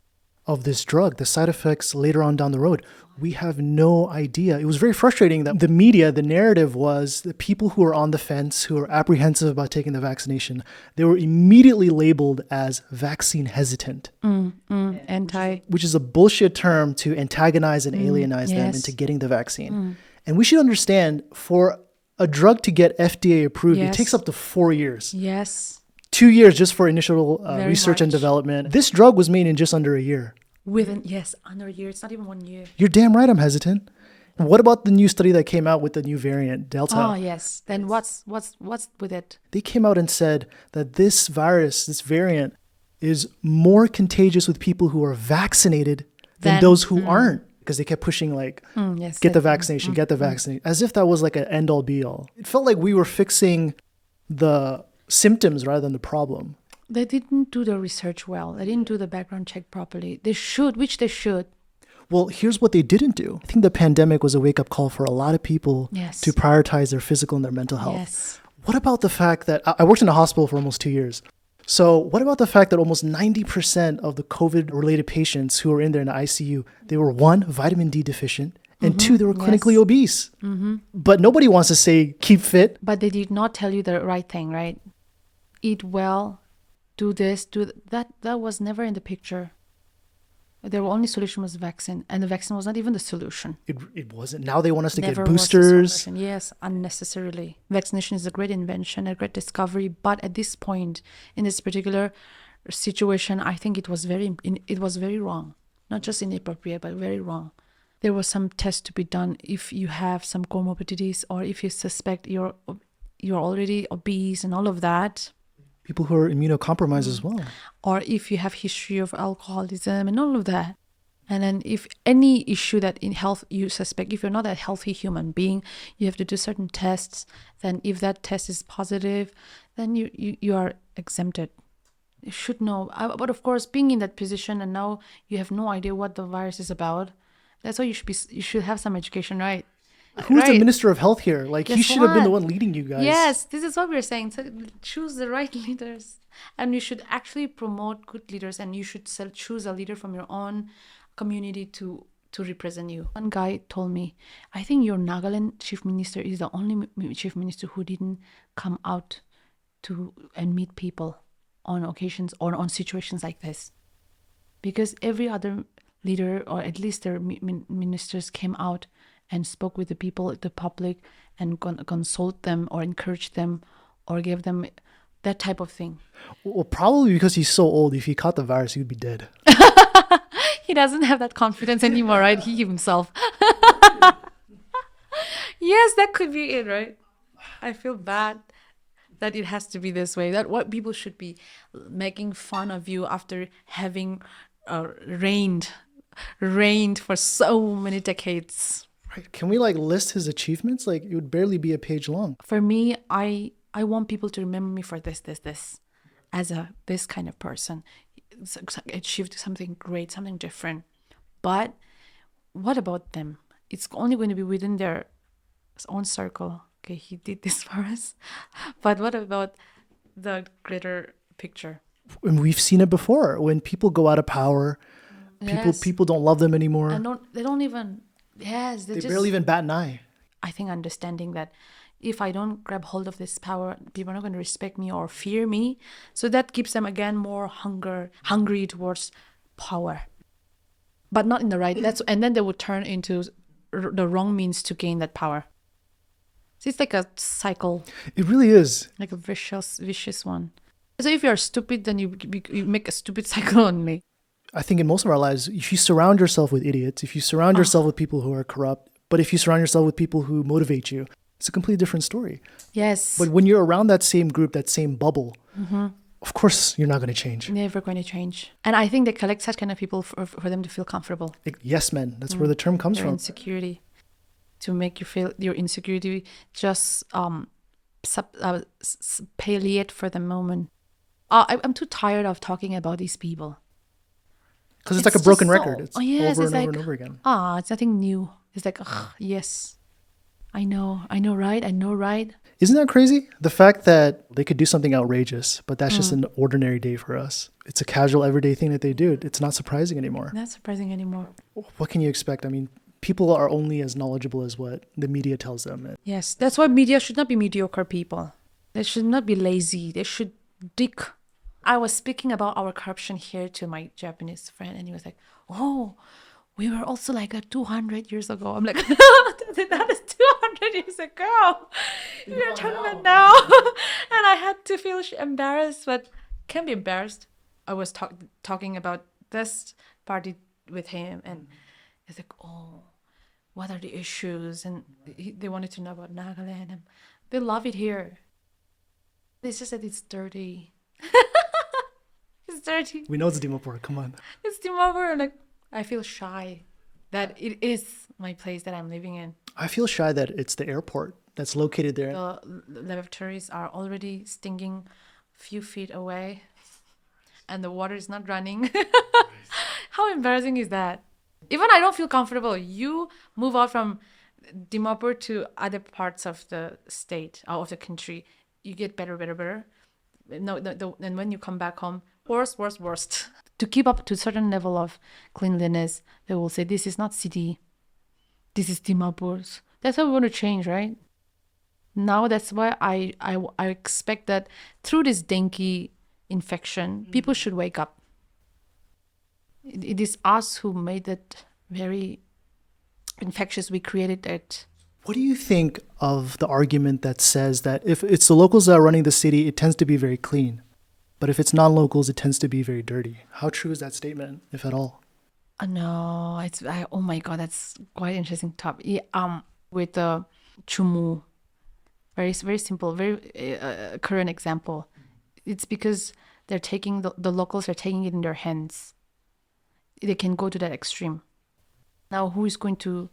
of this drug, the side effects later on down the road? We have no idea. It was very frustrating that the media, the narrative was the people who are on the fence, who are apprehensive about taking the vaccination, they were immediately labeled as vaccine hesitant. Anti. Which is a bullshit term to antagonize and alienize them into getting the vaccine. And we should understand, for a drug to get FDA approved, it takes up to 4 years. Yes. 2 years just for initial research and much. development. This drug was made in just under a year. Under a year. It's not even 1 year. You're damn right I'm hesitant. What about the new study that came out with the new variant, Delta? Oh, yes. Then what's with it? They came out and said that this virus, this variant, is more contagious with people who are vaccinated than those who aren't. Because they kept pushing get the vaccination, get the vaccination, as if that was like an end-all be-all. It felt like we were fixing the symptoms rather than the problem. They didn't do the research well. They didn't do the background check properly. They should. Well, here's what they didn't do. I think the pandemic was a wake-up call for a lot of people to prioritize their physical and their mental health. Yes. What about the fact that I worked in a hospital for almost 2 years? So what about the fact that almost 90% of the COVID-related patients who were in there in the ICU, they were, one, vitamin D deficient, and two, they were clinically obese. But nobody wants to say keep fit. But they did not tell you the right thing, right? Eat well, do this, do that. That was never in the picture. The only solution was vaccine, and the vaccine was not even the solution. It wasn't. Now they want us to Never get boosters. Yes, unnecessarily. Vaccination is a great invention, a great discovery, but at this point, in this particular situation, I think it was very wrong. Not just inappropriate, but very wrong. There was some test to be done if you have some comorbidities or if you suspect you're already obese and all of that, People who are immunocompromised as well. or if you have history of alcoholism and all of that. And then if any issue that in health you suspect, if you're not a healthy human being, you have to do certain tests. Then if that test is positive, then you are exempted. You should know. But of course, being in that position and now you have no idea what the virus is about, that's why you should have some education, right? Who's the Right. minister of health here? Like, he Guess should have been the what? one leading you guys. Yes, this is what we're saying. So choose the right leaders, and you should actually promote good leaders, and you should choose a leader from your own community to represent you. One guy told me, I think your Nagaland chief minister is the only chief minister who didn't come out to and meet people on occasions or on situations like this, because every other leader, or at least their ministers, came out and spoke with the people, the public, and consult them or encourage them or give them that type of thing. Well, probably because he's so old. If he caught the virus, he would be dead. He doesn't have that confidence anymore, right? He himself. Yes, that could be it, right? I feel bad that it has to be this way. That what people should be making fun of you after having reigned for so many decades. Right? Can we list his achievements? Like, it would barely be a page long. For me, I want people to remember me for this, as this kind of person. Achieved something great, something different. But what about them? It's only going to be within their own circle. Okay, he did this for us. But what about the greater picture? And we've seen it before. When people go out of power, people don't love them anymore. And they don't even. Yes, they barely even bat an eye. I think understanding that if I don't grab hold of this power, people are not going to respect me or fear me. So that keeps them again more hungry towards power, but not in the right. And then they would turn into the wrong means to gain that power. So it's like a cycle. It really is. Like a vicious one. So if you're stupid, then you make a stupid cycle only. I think in most of our lives, if you surround yourself with idiots, if you surround yourself with people who are corrupt, but if you surround yourself with people who motivate you, it's a completely different story. Yes. But when you're around that same group, that same bubble, of course, you're not going to change. Never going to change. And I think they collect such kind of people for them to feel comfortable. Yes, men. That's where the term comes Their from. Insecurity. To make you feel your insecurity just palliate for the moment. I'm too tired of talking about these people. Because it's like a broken just record. It's yes, over it's and over and over again. It's nothing new. It's like, yes, I know, right? Isn't that crazy? The fact that they could do something outrageous, but that's just an ordinary day for us. It's a casual, everyday thing that they do. It's not surprising anymore. Not surprising anymore. What can you expect? I mean, people are only as knowledgeable as what the media tells them. Yes, that's why media should not be mediocre people. They should not be lazy. They should dig. I was speaking about our corruption here to my Japanese friend, and he was like, "Oh, we were also like 200 years ago." I'm like, "That is 200 years ago. We're talking about now." And I had to feel embarrassed, but can't be embarrassed. I was talking about this party with him, and he's like, "Oh, what are the issues?" And they wanted to know about Nagaland, and they love it here. They just said it's dirty. It's dirty. We know it's Dimapur. Come on. It's Dimapur. Like, I feel shy that it is my place that I'm living in. I feel shy that it's the airport that's located there. The lavatories are already stinking a few feet away, and the water is not running. How embarrassing is that? Even I don't feel comfortable. You move out from Dimapur to other parts of the state, or of the country, you get better. No, and when you come back home, worst. To keep up to a certain level of cleanliness, they will say, this is not city. This is Dimapur. That's what we want to change, right? Now that's why I expect that through this dengue infection, people should wake up. It is us who made it very infectious. We created it. What do you think of the argument that says that if it's the locals that are running the city, it tends to be very clean? But if it's non-locals, it tends to be very dirty. How true is that statement, if at all? No, oh my God, that's quite interesting topic. Yeah, with the chumu, very simple, very current example. It's because they're taking the locals are taking it in their hands. They can go to that extreme. Now, who is going to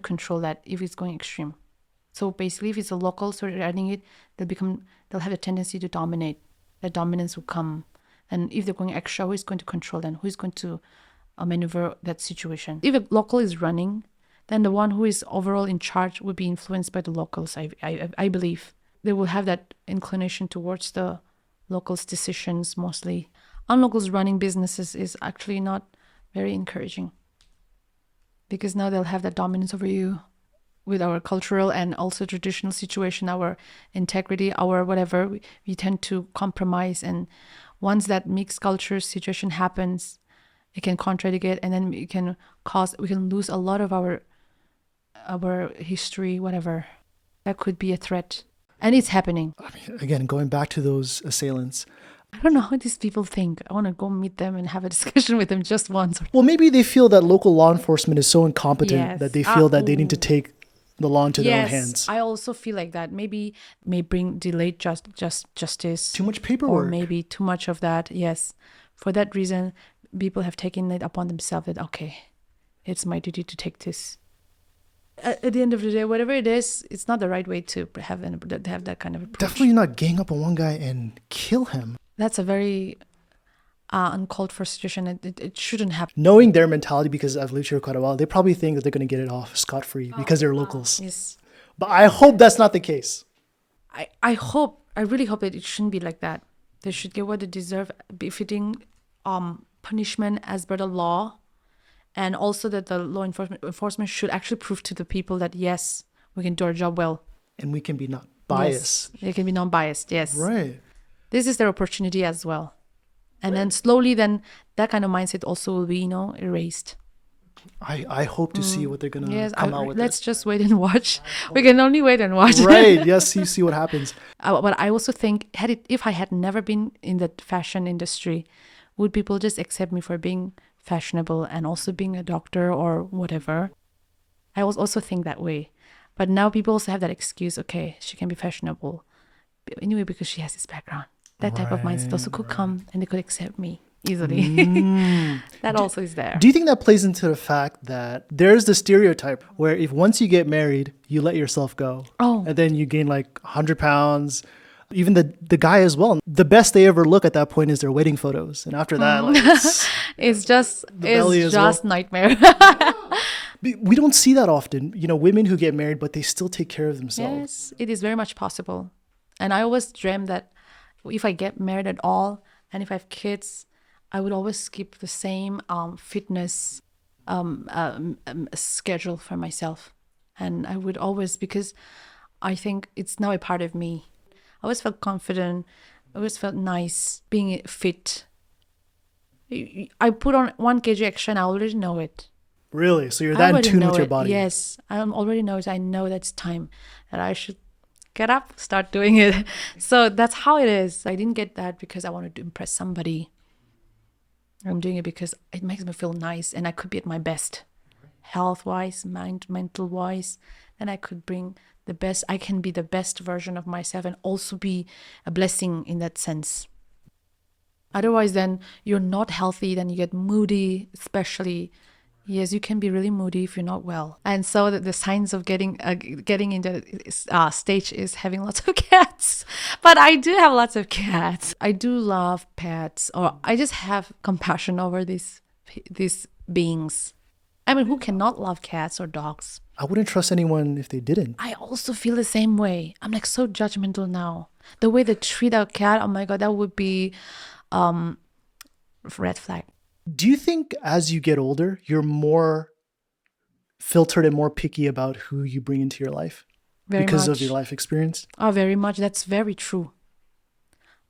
control that if it's going extreme? So basically, if it's the locals who are running it, they'll have a tendency to dominate. That dominance will come, and if they're going extra, who is going to control them? Who is going to maneuver that situation? If a local is running, then the one who is overall in charge would be influenced by the locals. I believe they will have that inclination towards the locals' decisions mostly. Unlocals running businesses is actually not very encouraging, because now they'll have that dominance over you with our cultural and also traditional situation, our integrity, our whatever. We tend to compromise, and once that mixed culture situation happens, it can contradict it, and then we can lose a lot of our history, whatever. That could be a threat, and it's happening. I mean, again, going back to those assailants, I don't know how these people think. I want to go meet them and have a discussion with them just once. well, maybe they feel that local law enforcement is so incompetent Yes. that they feel that they need to take the law into their own hands. I also feel like that. Maybe may bring delayed justice. Too much paperwork. Or maybe too much of that. Yes. For that reason, people have taken it upon themselves that, okay, it's my duty to take this. At the end of the day, whatever it is, it's not the right way to have that kind of approach. Definitely not gang up on one guy and kill him. That's a very uncalled for situation. It shouldn't happen. Knowing their mentality, because I've lived here quite a while, they probably think that they're going to get it off scot-free because they're locals. Yes. But I hope that's not the case. I really hope that it shouldn't be like that. They should get what they deserve, befitting punishment as per the law, and also that the law enforcement should actually prove to the people that yes, we can do our job well. And we can be not biased. Yes, they can be non-biased, yes. Right. This is their opportunity as well. And then slowly then that kind of mindset also will be, erased. I hope to see what they're going to come out with. Let's just wait and watch. We can only wait and watch. Right. Yes, you see what happens. But I also think if I had never been in the fashion industry, would people just accept me for being fashionable and also being a doctor or whatever? I also think that way. But now people also have that excuse, okay, she can be fashionable. Anyway, because she has this background. That type of mindset also could come and they could accept me easily. That also is there. Do you think that plays into the fact that there's the stereotype where if once you get married, you let yourself go. Oh. And then you gain like 100 pounds. Even the guy as well. The best they ever look at that point is their wedding photos. And after that, like, it's just nightmare. We don't see that often. Women who get married, but they still take care of themselves. Yes, it is very much possible. And I always dream that if I get married at all and if I have kids, I would always keep the same fitness schedule for myself. And I would always, because I think it's now a part of me. I always felt confident. I always felt nice being fit. I put on 1 kg extra and I already know it. Really? So you're that in tune with your body? Yes, I already know it. I know that's time that I should get up, start doing it. So that's how it is. I didn't get that because I wanted to impress somebody. I'm doing it because it makes me feel nice and I could be at my best. Health-wise, mental-wise. And I could bring the best. I can be the best version of myself and also be a blessing in that sense. Otherwise, then you're not healthy, then you get moody, especially. Yes, you can be really moody if you're not well. And so the signs of getting into stage is having lots of cats. But I do have lots of cats. I do love pets, or I just have compassion over these beings. I mean, who cannot love cats or dogs? I wouldn't trust anyone if they didn't. I also feel the same way. I'm like so judgmental now. The way they treat our cat, oh my God, that would be red flag. Do you think as you get older, you're more filtered and more picky about who you bring into your life? Very because much. of your life experience? Oh, very much. That's very true.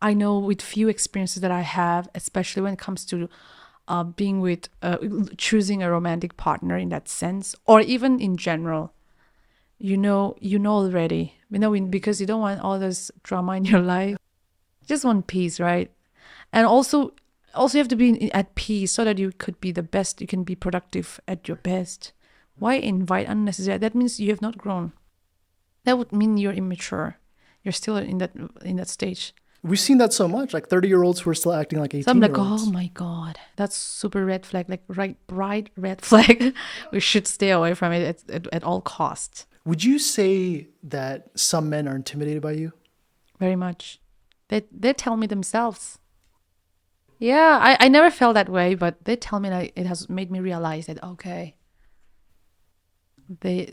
I know with few experiences that I have, especially when it comes to being with, choosing a romantic partner in that sense, or even in general, you know already, because you don't want all this drama in your life. Just want peace, right? And also you have to be at peace so that you could be the best. You can be productive at your best. Why invite unnecessary? That means you have not grown. That would mean you're immature. You're still in that stage. We've seen that so much, like 30-year-olds who are still acting like So I'm like, oh 18-year-olds. my God, that's super red flag, like bright red flag. We should stay away from it at all costs. Would you say that some men are intimidated by you? Very much. They tell me themselves. Yeah, I never felt that way, but they tell me that it has made me realize that, okay, they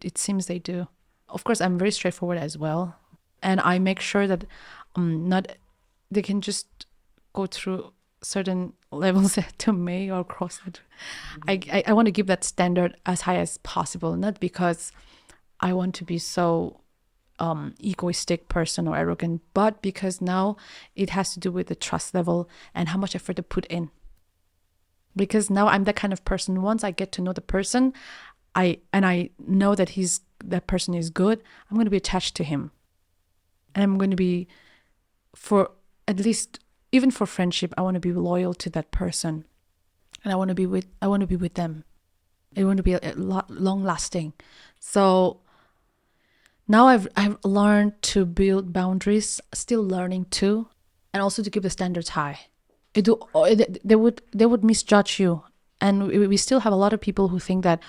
it seems they do. Of course, I'm very straightforward as well. And I make sure that not they can just go through certain levels to me or cross it. I want to keep that standard as high as possible, not because I want to be so egoistic person or arrogant, but because now it has to do with the trust level and how much effort to put in. Because now I'm that kind of person. Once I get to know the person, I know that that person is good, I'm going to be attached to him. And I'm going to be, for at least, even for friendship, I want to be loyal to that person. And I want to be with them. I want to be long lasting. So now I've learned to build boundaries, still learning too, and also to keep the standards high. They would misjudge you, and we still have a lot of people who think that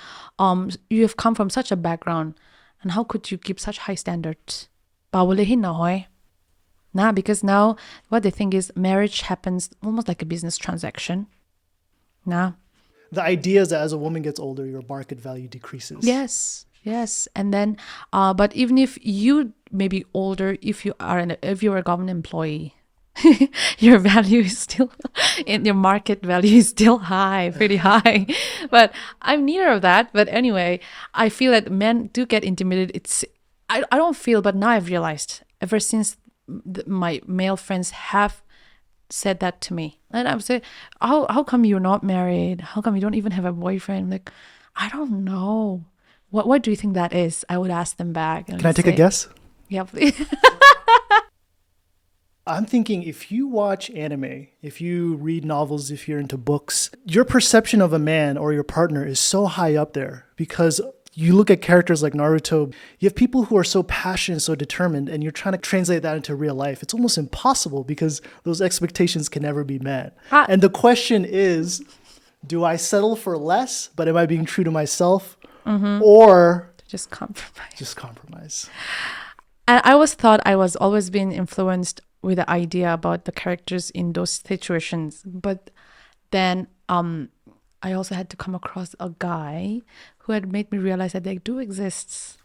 you have come from such a background, and how could you keep such high standards? Nah, because now what they think is marriage happens almost like a business transaction. Nah. The idea is that as a woman gets older, your market value decreases. Yes. And then, but even if you may be older, if you're a government employee, your value is still, your market value is still high, pretty high. But I'm neither of that. But anyway, I feel that men do get intimidated. I don't feel, but now I've realized, ever since my male friends have said that to me, and I'm saying, how come you're not married? How come you don't even have a boyfriend? I'm like, I don't know. What do you think that is? I would ask them back. Can I take a guess? Yeah, please. I'm thinking, if you watch anime, if you read novels, if you're into books, your perception of a man or your partner is so high up there, because you look at characters like Naruto, you have people who are so passionate, so determined, and you're trying to translate that into real life. It's almost impossible because those expectations can never be met. And the question is, do I settle for less, but am I being true to myself? Or just compromise. And I was always being influenced with the idea about the characters in those situations. But then I also had to come across a guy who had made me realize that they do exist.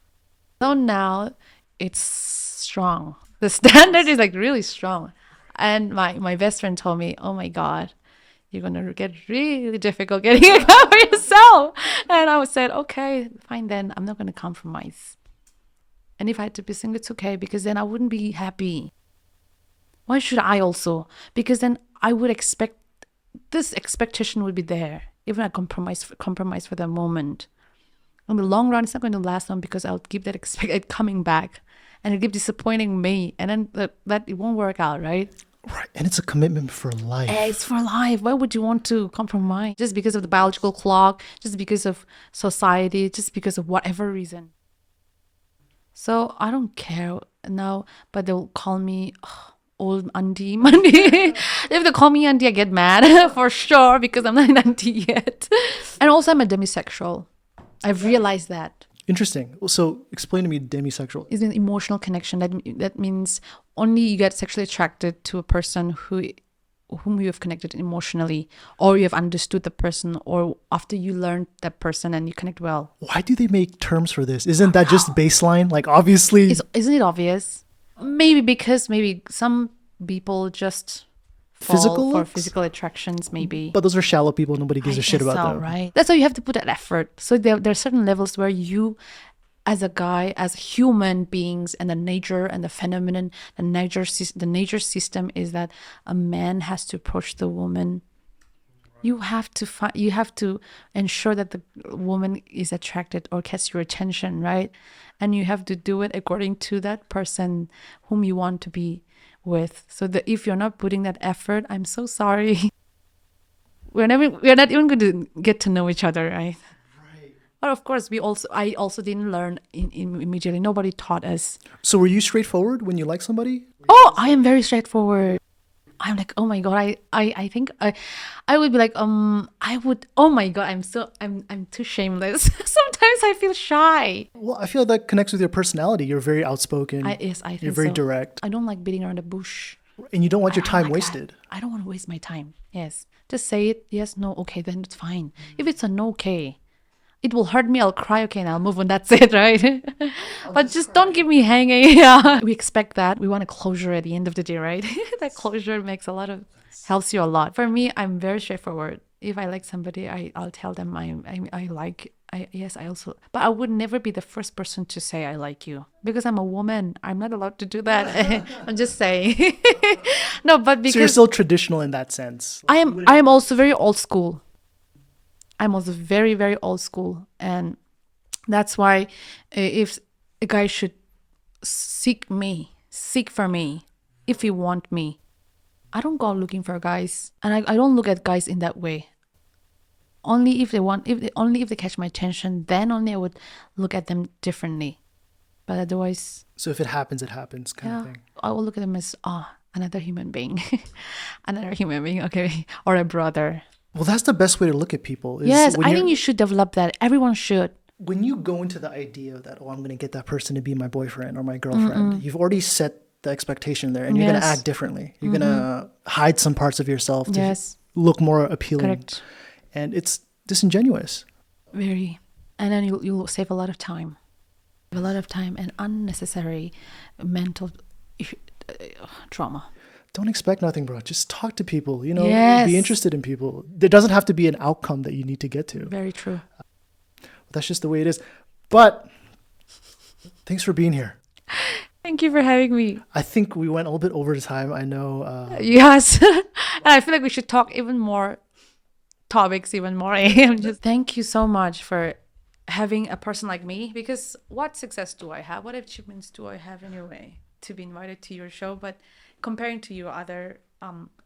So now it's strong. The standard is like really strong. And my best friend told me, oh my God, you're going to get really difficult getting a guy for yourself. And I said, okay, fine then. I'm not going to compromise. And if I had to be single, it's okay, because then I wouldn't be happy. Why should I also? Because then I would expect, this expectation would be there. Even I compromise for the moment. In the long run, it's not going to last long, because I'll keep that it coming back. And it'll keep disappointing me. And then that it won't work out, right? Right, and it's a commitment for life. It's for life. Why would you want to compromise? Just because of the biological clock, just because of society, just because of whatever reason. So I don't care now, but they'll call me old auntie Monday. If they call me auntie, I get mad for sure, because I'm not an auntie yet. And also I'm a demisexual. I've realized that. Interesting. So explain to me demisexual. It's an emotional connection. That means only you get sexually attracted to a person whom you have connected emotionally, or you have understood the person, or after you learned that person and you connect well. Why do they make terms for this? Isn't that just baseline? Like, obviously... Isn't it obvious? Maybe because some people just fall for physical attractions, maybe. But those are shallow people. Nobody gives a shit about them. Right? That's why you have to put that effort. So there are certain levels where you, as a guy, as human beings, and the nature and the phenomenon, the nature system is that a man has to approach the woman. You have to ensure that the woman is attracted or gets your attention, right? And you have to do it according to that person whom you want to be with. So that if you're not putting that effort, I'm so sorry. We're not even going to get to know each other, right? But of course, I also didn't learn in immediately. Nobody taught us. So were you straightforward when you like somebody? Oh, I am very straightforward. I'm like, oh my god, I think I would be like, I would, oh my god, I'm too shameless. Sometimes I feel shy. Well, I feel that connects with your personality. You're very outspoken. Yes, I think You're very so. direct. I don't like beating around the bush. And you don't want your I time like that. wasted. I don't want to waste my time. Yes. Just say it. Yes, no, okay, then it's fine. If it's a no, okay. It will hurt me. I'll cry. Okay, and I'll move on. That's it, right? But just don't keep me hanging. Yeah. We expect that. We want a closure at the end of the day, right? That closure helps you a lot. For me, I'm very straightforward. If I like somebody, I'll tell them yes, I also, but I would never be the first person to say I like you because I'm a woman. I'm not allowed to do that. I'm just saying. No, but because So you're still traditional in that sense. I am also very old school. I'm also very, very old school. And that's why if a guy should seek for me, if he want me, I don't go looking for guys. And I don't look at guys in that way. Only if they catch my attention, then only I would look at them differently. But otherwise, So if it happens kind of thing. I will look at them as another human being. Another human being, okay. Or a brother. Well, that's the best way to look at people. Yes, I think you should develop that. Everyone should. When you go into the idea that, I'm going to get that person to be my boyfriend or my girlfriend, you've already set the expectation there and you're going to act differently. You're going to hide some parts of yourself to look more appealing. Correct. And it's disingenuous. Very. And then you'll save a lot of time. A lot of time and unnecessary mental trauma. Don't expect nothing, bro. Just talk to people, Yes. Be interested in people. There doesn't have to be an outcome that you need to get to. Very true. That's just the way it is. But thanks for being here. Thank you for having me. I think we went a little bit over time. I know. Yes. And I feel like we should talk even more topics, even more. Thank you so much for having a person like me, because what success do I have? What achievements do I have anyway to be invited to your show? But comparing to your other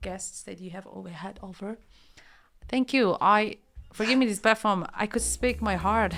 guests that you have had over, thank you. For giving me this platform. I could speak my heart.